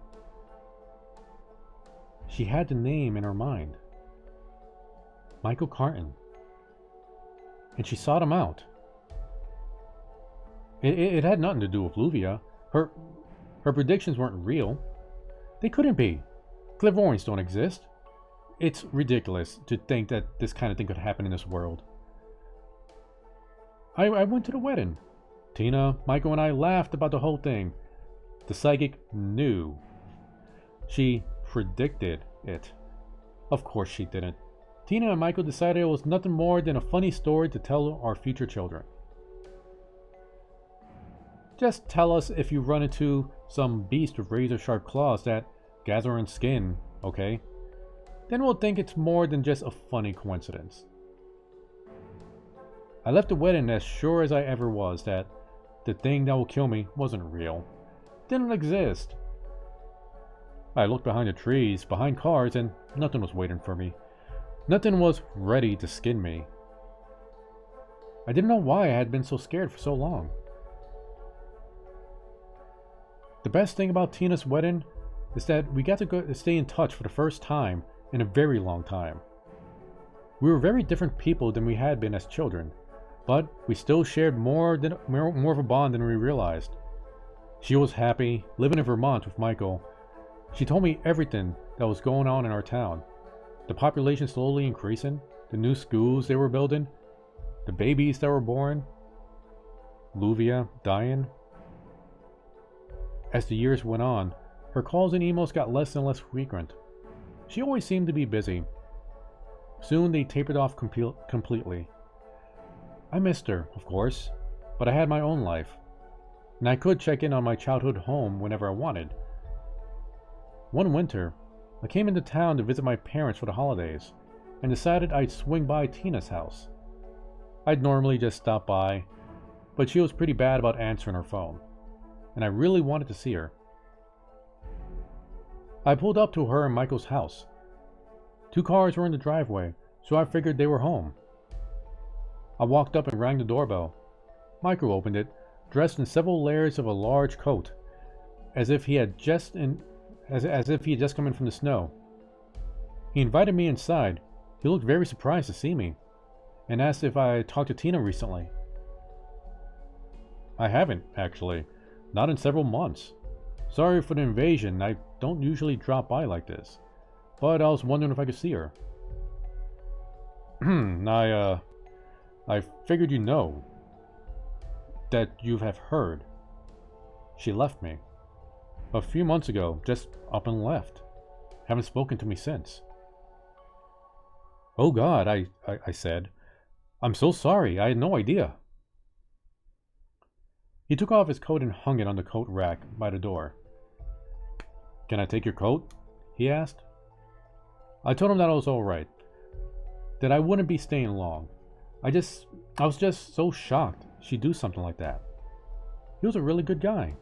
She had the name in her mind. Michael Carton. And she sought him out. It had nothing to do with Luvia. Her predictions weren't real. They couldn't be. Clairvoyants don't exist. It's ridiculous to think that this kind of thing could happen in this world. I went to the wedding. Tina, Michael, and I laughed about the whole thing. The psychic knew. She predicted it. Of course she didn't. Tina and Michael decided it was nothing more than a funny story to tell our future children. Just tell us if you run into some beast with razor-sharp claws that gather in skin, okay? Then we'll think it's more than just a funny coincidence. I left the wedding as sure as I ever was that the thing that will kill me wasn't real. Didn't exist. I looked behind the trees, behind cars, and nothing was waiting for me. Nothing was ready to skin me. I didn't know why I had been so scared for so long. The best thing about Tina's wedding is that we got to stay in touch for the first time in a very long time. We were very different people than we had been as children, but we still shared more of a bond than we realized. She was happy, living in Vermont with Michael. She told me everything that was going on in our town. The population slowly increasing, the new schools they were building, the babies that were born, Luvia dying. As the years went on, her calls and emails got less and less frequent. She always seemed to be busy. Soon they tapered off completely. I missed her, of course, but I had my own life, and I could check in on my childhood home whenever I wanted. One winter, I came into town to visit my parents for the holidays, and decided I'd swing by Tina's house. I'd normally just stop by, but she was pretty bad about answering her phone, and I really wanted to see her. I pulled up to her and Michael's house. 2 cars were in the driveway, so I figured they were home. I walked up and rang the doorbell. Michael opened it, dressed in several layers of a large coat, as if he had just come in from the snow. He invited me inside. He looked very surprised to see me, and asked if I had talked to Tina recently. I haven't, actually. Not in several months. Sorry for the invasion. I don't usually drop by like this, but I was wondering if I could see her. I figured you know. That you have heard. She left me. A few months ago, just up and left. Haven't spoken to me since. Oh God, I said. I'm so sorry, I had no idea. He took off his coat and hung it on the coat rack by the door. Can I take your coat? He asked. I told him that I was alright. That I wouldn't be staying long. I was just so shocked she'd do something like that. He was a really good guy.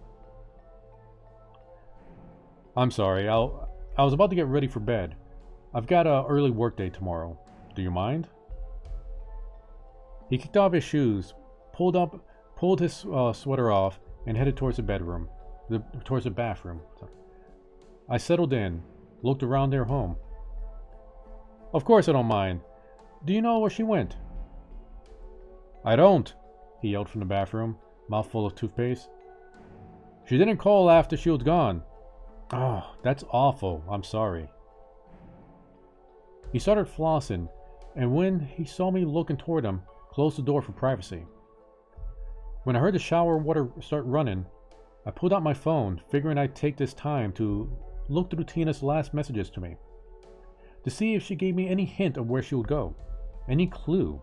I'm sorry, I was about to get ready for bed. I've got an early workday tomorrow. Do you mind? He kicked off his shoes, pulled his sweater off, and headed towards the bathroom. I settled in, looked around their home. Of course I don't mind. Do you know where she went? I don't, he yelled from the bathroom, mouthful of toothpaste. She didn't call after she was gone. Oh, that's awful. I'm sorry. He started flossing, and when he saw me looking toward him, closed the door for privacy. When I heard the shower water start running, I pulled out my phone, figuring I'd take this time to look through Tina's last messages to me, to see if she gave me any hint of where she would go, any clue.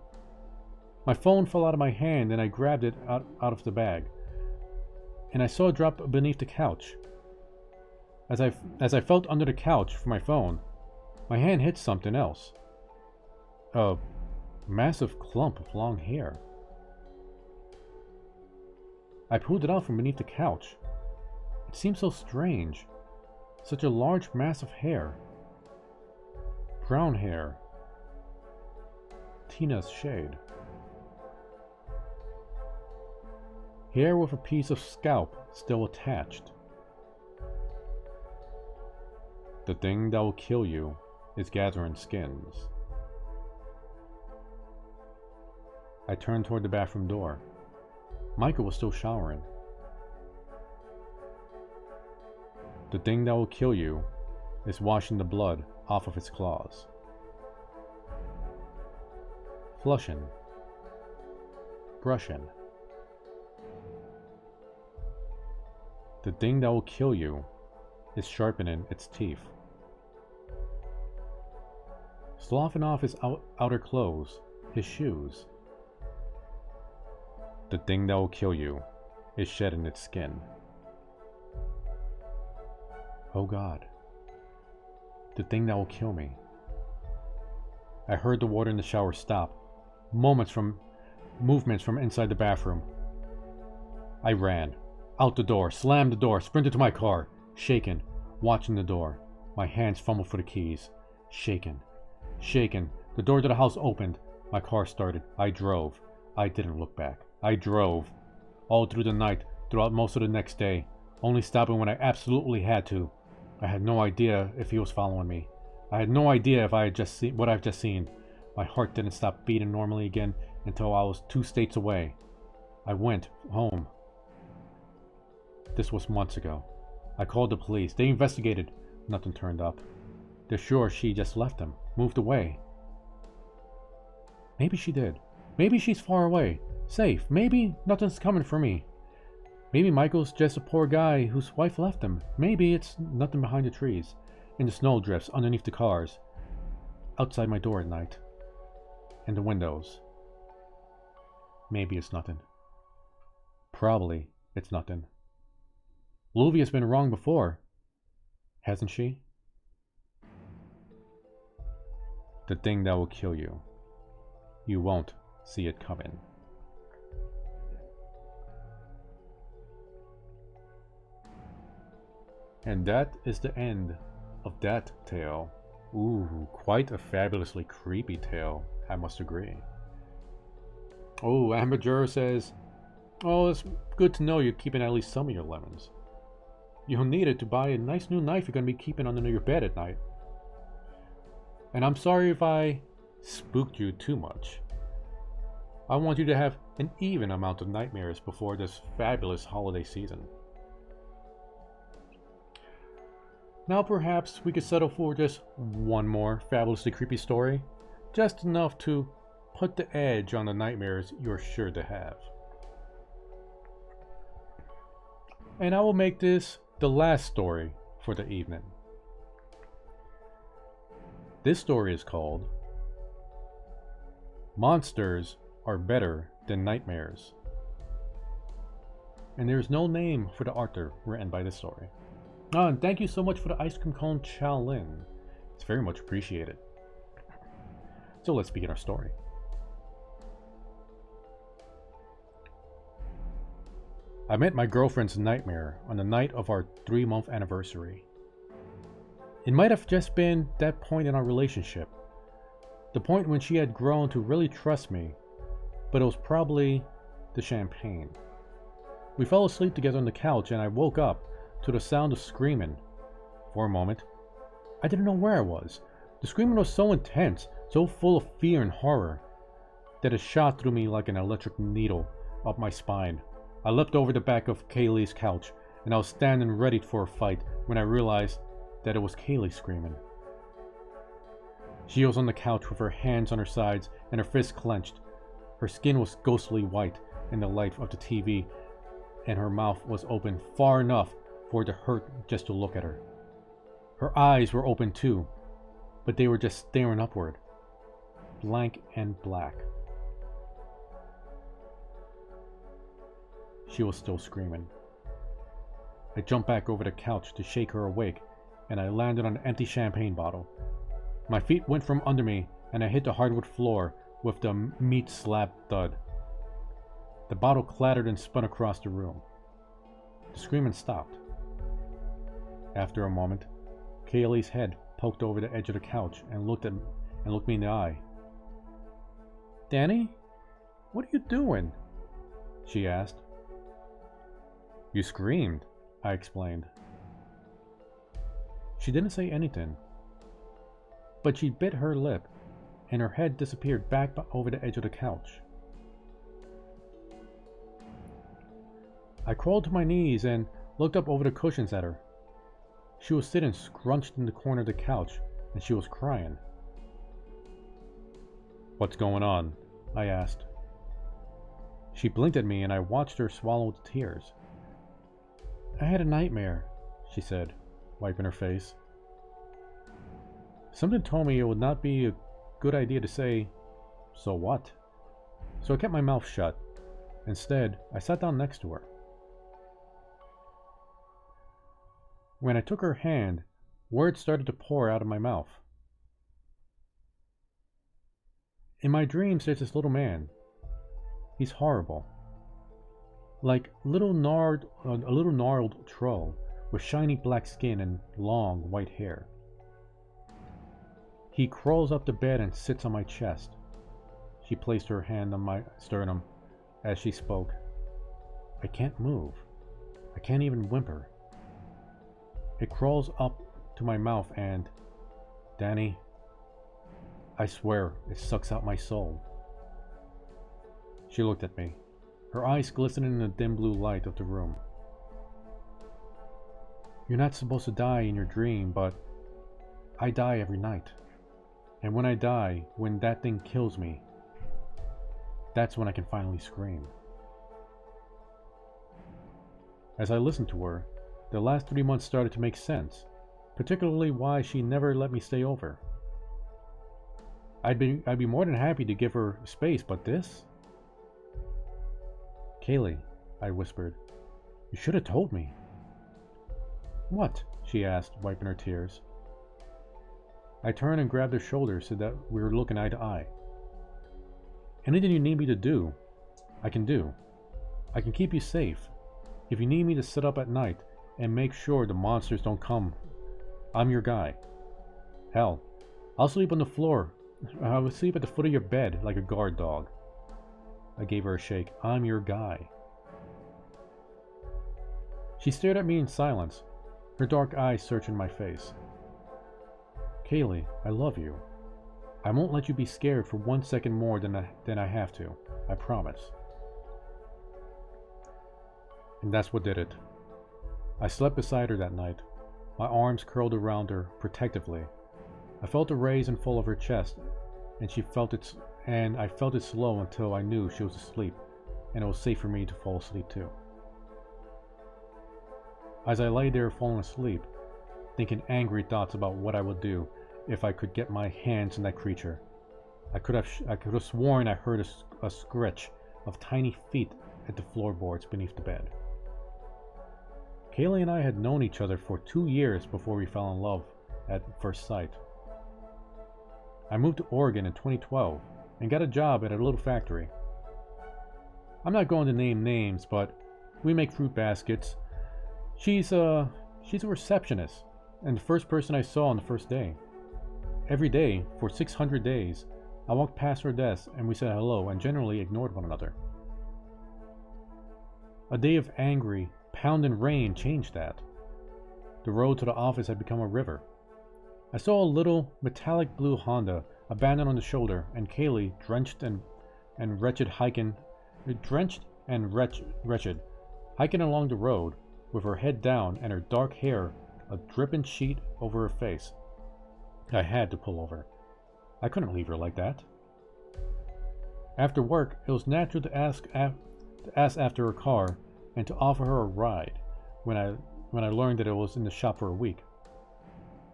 My phone fell out of my hand and I grabbed it out of the bag, and I saw it drop beneath the couch. As I felt under the couch for my phone, my hand hit something else. A massive clump of long hair. I pulled it out from beneath the couch. It seemed so strange. Such a large mass of hair. Brown hair. Tina's shade. Hair with a piece of scalp still attached. The thing that will kill you is gathering skins. I turned toward the bathroom door. Michael was still showering. The thing that will kill you is washing the blood off of its claws. Flushing. Brushing. The thing that will kill you is sharpening its teeth. Sloughing off his outer clothes, his shoes. The thing that will kill you is shedding its skin. Oh God. The thing that will kill me. I heard the water in the shower stop. Movements from inside the bathroom. I ran. Out the door, slammed the door, sprinted to my car. Shaken, watching the door. My hands fumbled for the keys. Shaken. The door to the house opened. My car started. I drove. I didn't look back. I drove. All through the night, throughout most of the next day. Only stopping when I absolutely had to. I had no idea if he was following me. I had no idea if I had just seen what I've just seen. My heart didn't stop beating normally again until I was 2 states away. I went home. This was months ago. I called the police. They investigated. Nothing turned up. They're sure she just left him, moved away. Maybe she did. Maybe she's far away, safe. Maybe nothing's coming for me. Maybe Michael's just a poor guy whose wife left him. Maybe it's nothing behind the trees, in the snowdrifts underneath the cars, outside my door at night, and the windows. Maybe it's nothing. Probably it's nothing. Luvia's been wrong before, hasn't she? The thing that will kill you. You won't see it coming. And that is the end of that tale. Ooh, quite a fabulously creepy tale, I must agree. Oh, Amateur says, oh, it's good to know you're keeping at least some of your lemons. You'll need it to buy a nice new knife you're going to be keeping under your bed at night. And I'm sorry if I spooked you too much. I want you to have an even amount of nightmares before this fabulous holiday season. Now perhaps we could settle for just one more fabulously creepy story, just enough to put the edge on the nightmares you're sure to have. And I will make this the last story for the evening. This story is called Monsters Are Better Than Nightmares. And there's no name for the author written by this story. Oh, and thank you so much for the ice cream cone, Chow Lin. It's very much appreciated. So let's begin our story. I met my girlfriend's nightmare on the night of our 3-month anniversary. It might have just been that point in our relationship, the point when she had grown to really trust me, but it was probably the champagne. We fell asleep together on the couch and I woke up to the sound of screaming. For a moment, I didn't know where I was. The screaming was so intense, so full of fear and horror, that it shot through me like an electric needle up my spine. I leapt over the back of Kaylee's couch, and I was standing ready for a fight when I realized that it was Kaylee screaming. She was on the couch with her hands on her sides and her fists clenched. Her skin was ghostly white in the light of the TV, and her mouth was open far enough for it to hurt just to look at her. Her eyes were open too, but they were just staring upward, blank and black. She was still screaming. I jumped back over the couch to shake her awake, and I landed on an empty champagne bottle. My feet went from under me, and I hit the hardwood floor with the meat slab thud. The bottle clattered and spun across the room. The screaming stopped. After a moment, Kaylee's head poked over the edge of the couch and looked me in the eye. "Danny, what are you doing?" she asked. "You screamed," I explained. She didn't say anything, but she bit her lip, and her head disappeared back over the edge of the couch. I crawled to my knees and looked up over the cushions at her. She was sitting scrunched in the corner of the couch, and she was crying. "What's going on?" I asked. She blinked at me, and I watched her swallow the tears. "I had a nightmare," she said, wiping her face. Something told me it would not be a good idea to say, "So what?" So I kept my mouth shut. Instead, I sat down next to her. When I took her hand, words started to pour out of my mouth. "In my dreams, there's this little man. He's horrible. Like a little gnarled troll with shiny black skin and long white hair. He crawls up the bed and sits on my chest." She placed her hand on my sternum as she spoke. "I can't move. I can't even whimper. It crawls up to my mouth and, Danny, I swear it sucks out my soul." She looked at me, her eyes glistening in the dim blue light of the room. "You're not supposed to die in your dream, but I die every night. And when I die, when that thing kills me, that's when I can finally scream." As I listened to her, the last 3 months started to make sense, particularly why she never let me stay over. I'd be more than happy to give her space, but this? "Kaylee," I whispered, "you should have told me." "What?" she asked, wiping her tears. I turned and grabbed her shoulder so that we were looking eye to eye. "Anything you need me to do, I can do. I can keep you safe. If you need me to sit up at night and make sure the monsters don't come, I'm your guy. Hell, I'll sleep on the floor. I will sleep at the foot of your bed like a guard dog. I gave her a shake. I'm your guy. She stared at me in silence, her dark eyes searching my face. Kaylee, I love you. I won't let you be scared for 1 second more than I have to. I promise. And that's what did it. I slept beside her that night, my arms curled around her protectively. I felt the raise and fall of her chest, and I felt it slow until I knew she was asleep, and it was safe for me to fall asleep too. As I lay there falling asleep, thinking angry thoughts about what I would do if I could get my hands on that creature, I could have sworn I heard a scratch of tiny feet at the floorboards beneath the bed. Kaylee and I had known each other for 2 years before we fell in love at first sight. I moved to Oregon in 2012 and got a job at a little factory. I'm not going to name names, but we make fruit baskets. She's a receptionist, and the first person I saw on the first day. Every day, for 600 days, I walked past her desk and we said hello and generally ignored one another. A day of angry, pounding rain changed that. The road to the office had become a river. I saw a little metallic blue Honda abandoned on the shoulder, and Kaylee, drenched and wretched, hiking along the road with her head down and her dark hair a dripping sheet over her face. I had to pull over. I couldn't leave her like that. After work, it was natural to ask after her car and to offer her a ride when I learned that it was in the shop for a week.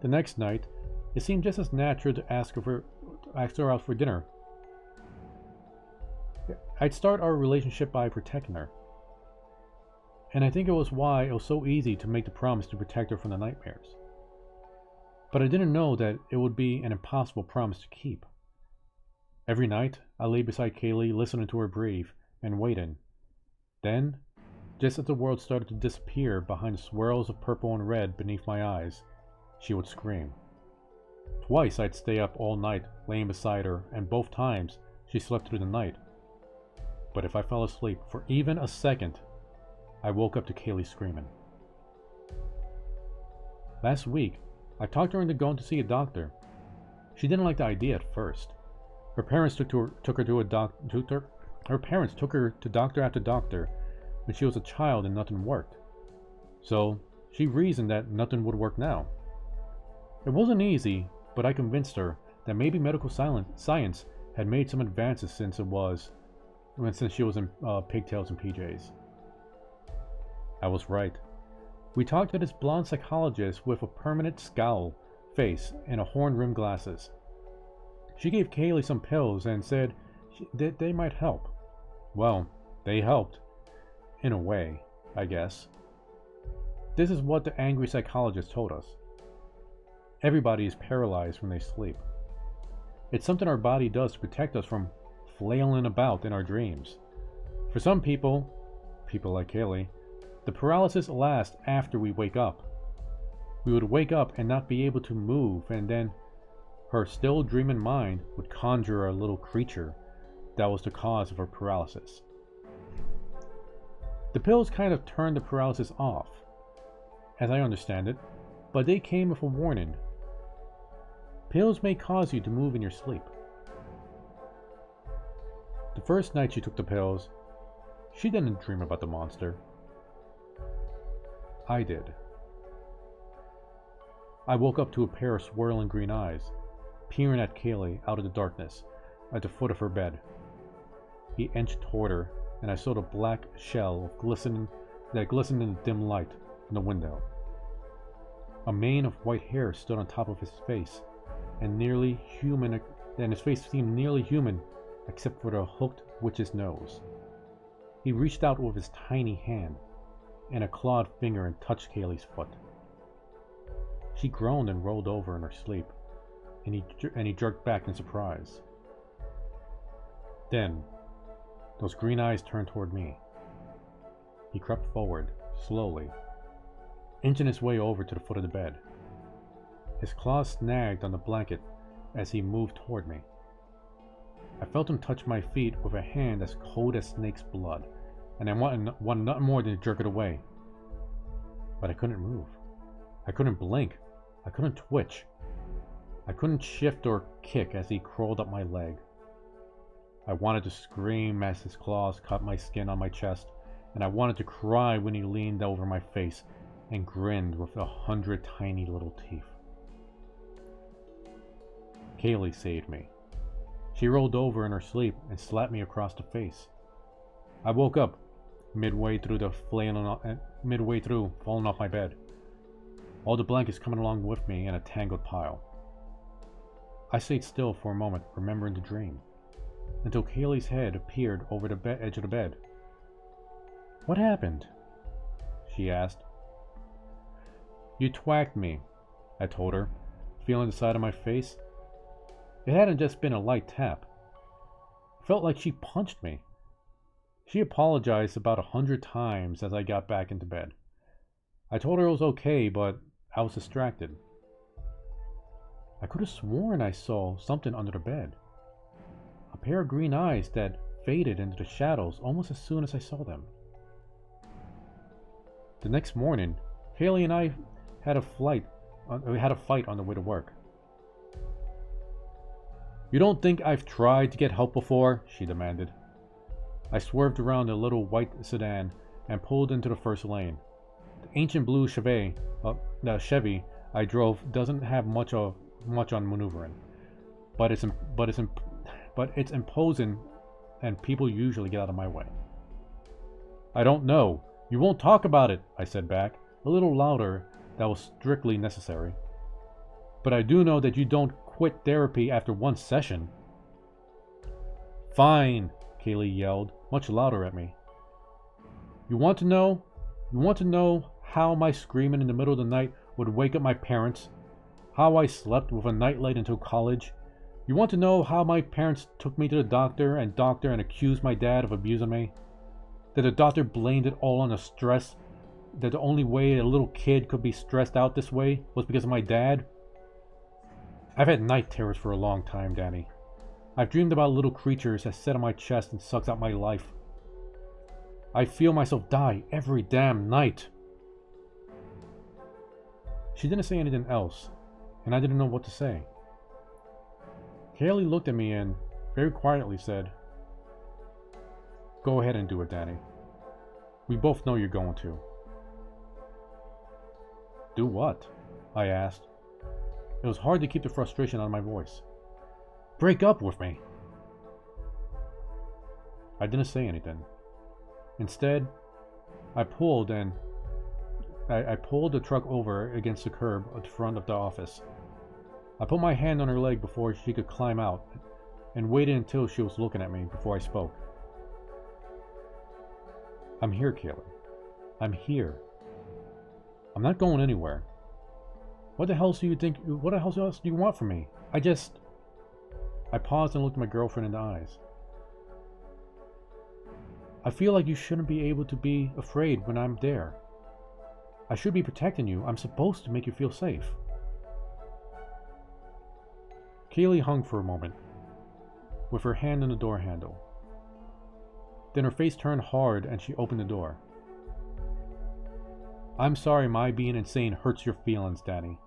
The next night, it seemed just as natural to ask her out for dinner. I'd start our relationship by protecting her. And I think it was why it was so easy to make the promise to protect her from the nightmares. But I didn't know that it would be an impossible promise to keep. Every night, I lay beside Kaylee, listening to her breathe and waiting. Then, just as the world started to disappear behind the swirls of purple and red beneath my eyes, she would scream. Twice I'd stay up all night laying beside her, and both times she slept through the night. But if I fell asleep for even a second, I woke up to Kaylee screaming. Last week, I talked her into going to see a doctor. She didn't like the idea at first. Her parents took her to doctor after doctor when she was a child and nothing worked. So she reasoned that nothing would work now. It wasn't easy, but I convinced her that maybe medical science had made some advances since she was in pigtails and PJs. I was right. We talked to this blonde psychologist with a permanent scowl face and a horn-rimmed glasses. She gave Kaylee some pills and said that they might help. Well, they helped. In a way, I guess. This is what the angry psychologist told us. Everybody is paralyzed when they sleep. It's something our body does to protect us from flailing about in our dreams. For some people like Kaylee, the paralysis lasts after we wake up. We would wake up and not be able to move, and then her still dreaming mind would conjure a little creature that was the cause of her paralysis. The pills kind of turned the paralysis off, as I understand it, but they came with a warning. Pills may cause you to move in your sleep. The first night she took the pills, she didn't dream about the monster. I did. I woke up to a pair of swirling green eyes, peering at Kaylee out of the darkness, at the foot of her bed. He inched toward her, and I saw the black shell that glistened in the dim light from the window. A mane of white hair stood on top of his face, and his face seemed nearly human, except for the hooked witch's nose. He reached out with his tiny hand, and a clawed finger and touched Kaylee's foot. She groaned and rolled over in her sleep, and he jerked back in surprise. Then, those green eyes turned toward me. He crept forward, slowly, inching his way over to the foot of the bed. His claws snagged on the blanket, as he moved toward me. I felt him touch my feet with a hand as cold as snake's blood, and I wanted nothing more than to jerk it away. But I couldn't move. I couldn't blink. I couldn't twitch. I couldn't shift or kick as he crawled up my leg. I wanted to scream as his claws cut my skin on my chest, and I wanted to cry when he leaned over my face and grinned with 100 tiny little teeth. Kaylee saved me. She rolled over in her sleep and slapped me across the face. I woke up midway through falling off my bed. All the blankets coming along with me in a tangled pile. I stayed still for a moment, remembering the dream, until Kaylee's head appeared over the edge of the bed. "What happened?" she asked. "You twacked me," I told her, feeling the side of my face. It hadn't just been a light tap. It felt like she punched me. She apologized about 100 times as I got back into bed. I told her it was okay, but I was distracted. I could have sworn I saw something under the bed. A pair of green eyes that faded into the shadows almost as soon as I saw them. The next morning, Kaylee and I had a fight on the way to work. "You don't think I've tried to get help before?" she demanded. I swerved around the little white sedan and pulled into the first lane. The ancient blue Chevy I drove doesn't have much on maneuvering, but it's imposing, and people usually get out of my way. "I don't know. You won't talk about it," I said back, a little louder. That was strictly necessary. "But I do know that you don't quit therapy after one session." "Fine," Kaylee yelled, much louder at me. You want to know? You want to know how my screaming in the middle of the night would wake up my parents? How I slept with a nightlight until college? You want to know how my parents took me to the doctor and accused my dad of abusing me? That the doctor blamed it all on the stress? That the only way a little kid could be stressed out this way was because of my dad? I've had night terrors for a long time, Danny. I've dreamed about little creatures that sit on my chest and sucks out my life. I feel myself die every damn night. She didn't say anything else, and I didn't know what to say. Kaylee looked at me and, very quietly, said, "Go ahead and do it, Danny. We both know you're going to." "Do what?" I asked. It was hard to keep the frustration out of my voice. "Break up with me." I didn't say anything. Instead, I pulled the truck over against the curb at the front of the office. I put my hand on her leg before she could climb out and waited until she was looking at me before I spoke. "I'm here, Kaylee. I'm here. I'm not going anywhere. What the hell else do you want from me? I paused and looked my girlfriend in the eyes. "I feel like you shouldn't be able to be afraid when I'm there. I should be protecting you. I'm supposed to make you feel safe." Kaylee hung for a moment, with her hand on the door handle. Then her face turned hard and she opened the door. "I'm sorry my being insane hurts your feelings, Danny,"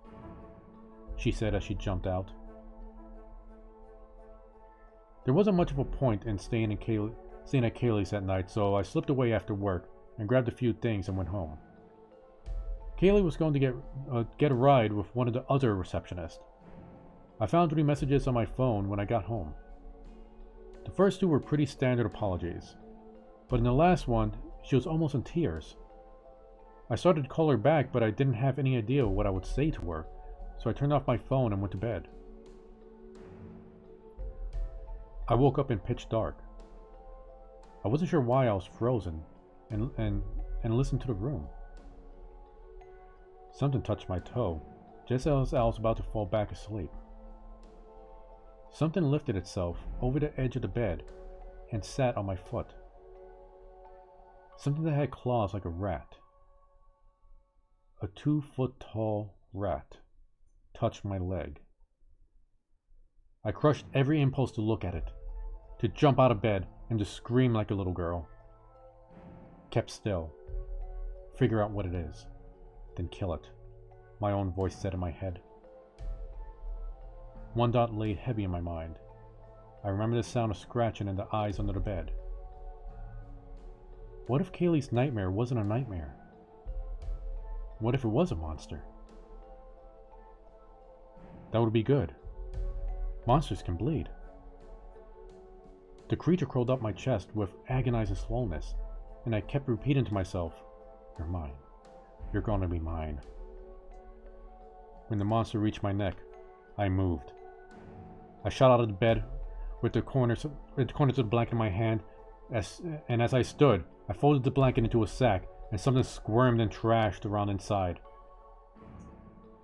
she said as she jumped out. There wasn't much of a point in staying at Kaylee's that night, so I slipped away after work and grabbed a few things and went home. Kaylee was going to get a ride with one of the other receptionists. I found 3 messages on my phone when I got home. The first 2 were pretty standard apologies, but in the last one, she was almost in tears. I started to call her back, but I didn't have any idea what I would say to her, so I turned off my phone and went to bed. I woke up in pitch dark. I wasn't sure why I was frozen, and listened to the room. Something touched my toe, just as I was about to fall back asleep. Something lifted itself over the edge of the bed and sat on my foot. Something that had claws like a rat. A 2-foot tall rat touched my leg. I crushed every impulse to look at it, to jump out of bed and to scream like a little girl. Kept still. Figure out what it is, then kill it, my own voice said in my head. One dot laid heavy in my mind. I remember the sound of scratching in the eyes under the bed. What if Kaylee's nightmare wasn't a nightmare? What if it was a monster? That would be good. Monsters can bleed. The creature crawled up my chest with agonizing slowness, and I kept repeating to myself, "You're mine. You're going to be mine." When the monster reached my neck, I moved. I shot out of the bed with the corners of the blanket in my hand, and as I stood, I folded the blanket into a sack, and something squirmed and trashed around inside.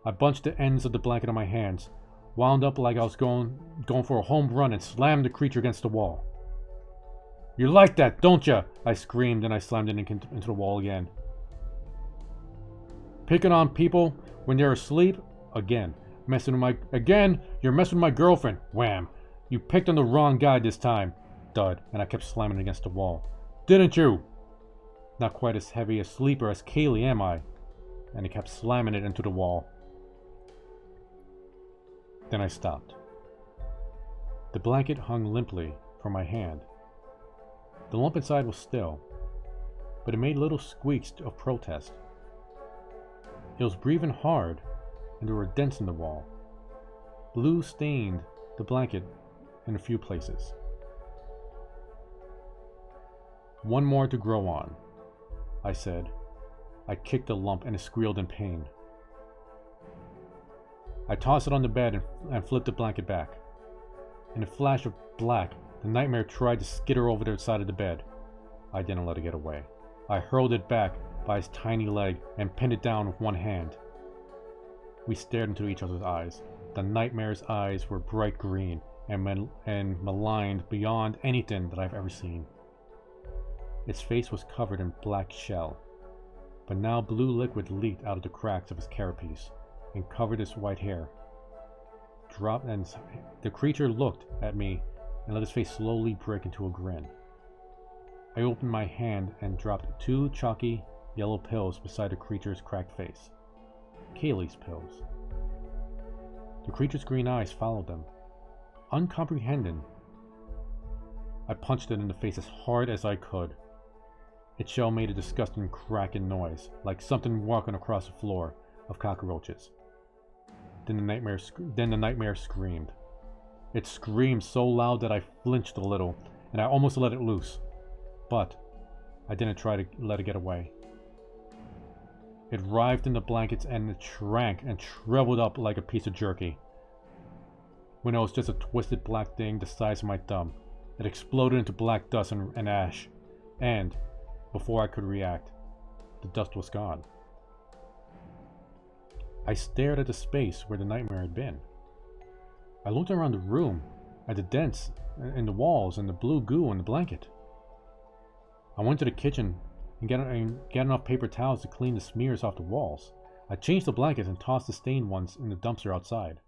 I bunched the ends of the blanket in my hands, wound up like I was going for a home run, and slammed the creature against the wall. "You like that, don't ya?" I screamed, and I slammed it into the wall again. "Picking on people when they're asleep? Again. You're messing with my girlfriend. Wham. You picked on the wrong guy this time." Thud, and I kept slamming against the wall. "Didn't you? Not quite as heavy a sleeper as Kaylee, am I?" And he kept slamming it into the wall. Then I stopped. The blanket hung limply from my hand. The lump inside was still, but it made little squeaks of protest. It was breathing hard, and there were dents in the wall. Blue stained the blanket in a few places. "One more to grow on," I said. I kicked the lump and it squealed in pain. I tossed it on the bed and flipped the blanket back. In a flash of black, the nightmare tried to skitter over the side of the bed. I didn't let it get away. I hurled it back by its tiny leg and pinned it down with one hand. We stared into each other's eyes. The nightmare's eyes were bright green and maligned beyond anything that I've ever seen. Its face was covered in black shell, but now blue liquid leaked out of the cracks of its carapace and covered its white hair. And the creature looked at me and let his face slowly break into a grin. I opened my hand and dropped 2 chalky yellow pills beside the creature's cracked face. Kaylee's pills. The creature's green eyes followed them, uncomprehending. I punched it in the face as hard as I could. Its shell made a disgusting cracking noise, like something walking across the floor of cockroaches. Then the nightmare screamed. It screamed so loud that I flinched a little, and I almost let it loose. But I didn't try to let it get away. It writhed in the blankets and it shrank and shriveled up like a piece of jerky. When it was just a twisted black thing the size of my thumb, it exploded into black dust and ash, and, before I could react, the dust was gone. I stared at the space where the nightmare had been. I looked around the room, at the dents in the walls and the blue goo on the blanket. I went to the kitchen and get enough paper towels to clean the smears off the walls. I changed the blankets and tossed the stained ones in the dumpster outside.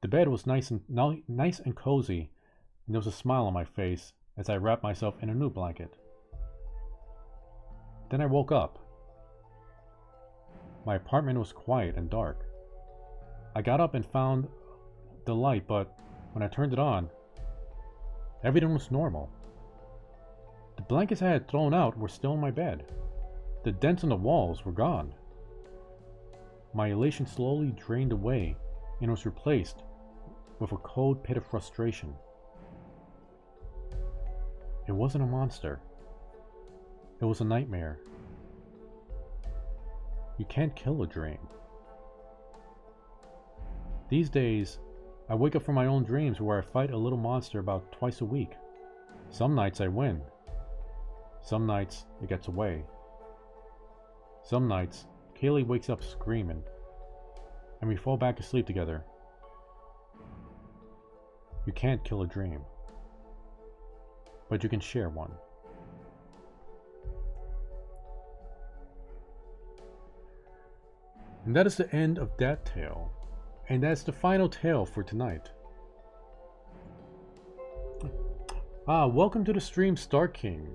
The bed was nice and cozy, and there was a smile on my face as I wrapped myself in a new blanket. Then I woke up. My apartment was quiet and dark. I got up and found the light, but when I turned it on, everything was normal. The blankets I had thrown out were still in my bed. The dents on the walls were gone. My elation slowly drained away and was replaced with a cold pit of frustration. It wasn't a monster. It was a nightmare. You can't kill a dream. These days, I wake up from my own dreams where I fight a little monster about twice a week. Some nights I win. Some nights it gets away. Some nights, Kaylee wakes up screaming, and we fall back asleep together. You can't kill a dream, but you can share one. And that is the end of that tale. And that's the final tale for tonight. Welcome to the stream, Star King.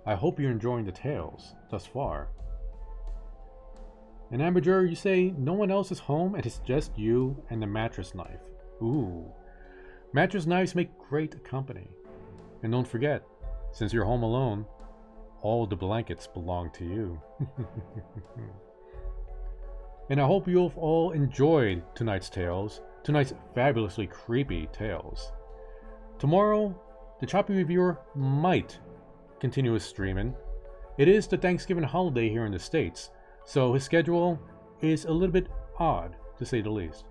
I hope you're enjoying the tales thus far. And Amberger, you say no one else is home and it's just you and the mattress knife. Ooh. Mattress knives make great company. And don't forget, since you're home alone, all the blankets belong to you. And I hope you've all enjoyed tonight's tales, tonight's fabulously creepy tales. Tomorrow, the Choppyreviewer might continue his streaming. It is the Thanksgiving holiday here in the States, so his schedule is a little bit odd, to say the least.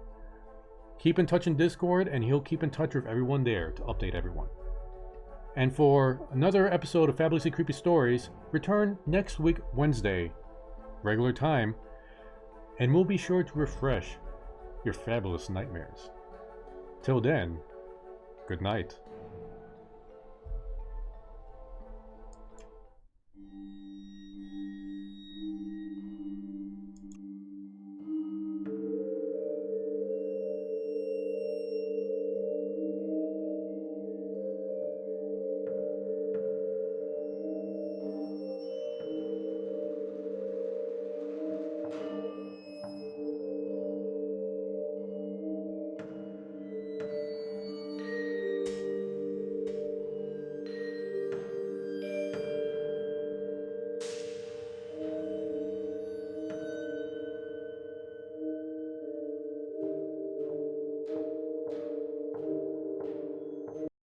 Keep in touch in Discord, and he'll keep in touch with everyone there to update everyone. And for another episode of Fabulously Creepy Stories, return next week, Wednesday, regular time, and we'll be sure to refresh your fabulous nightmares. Till then, good night.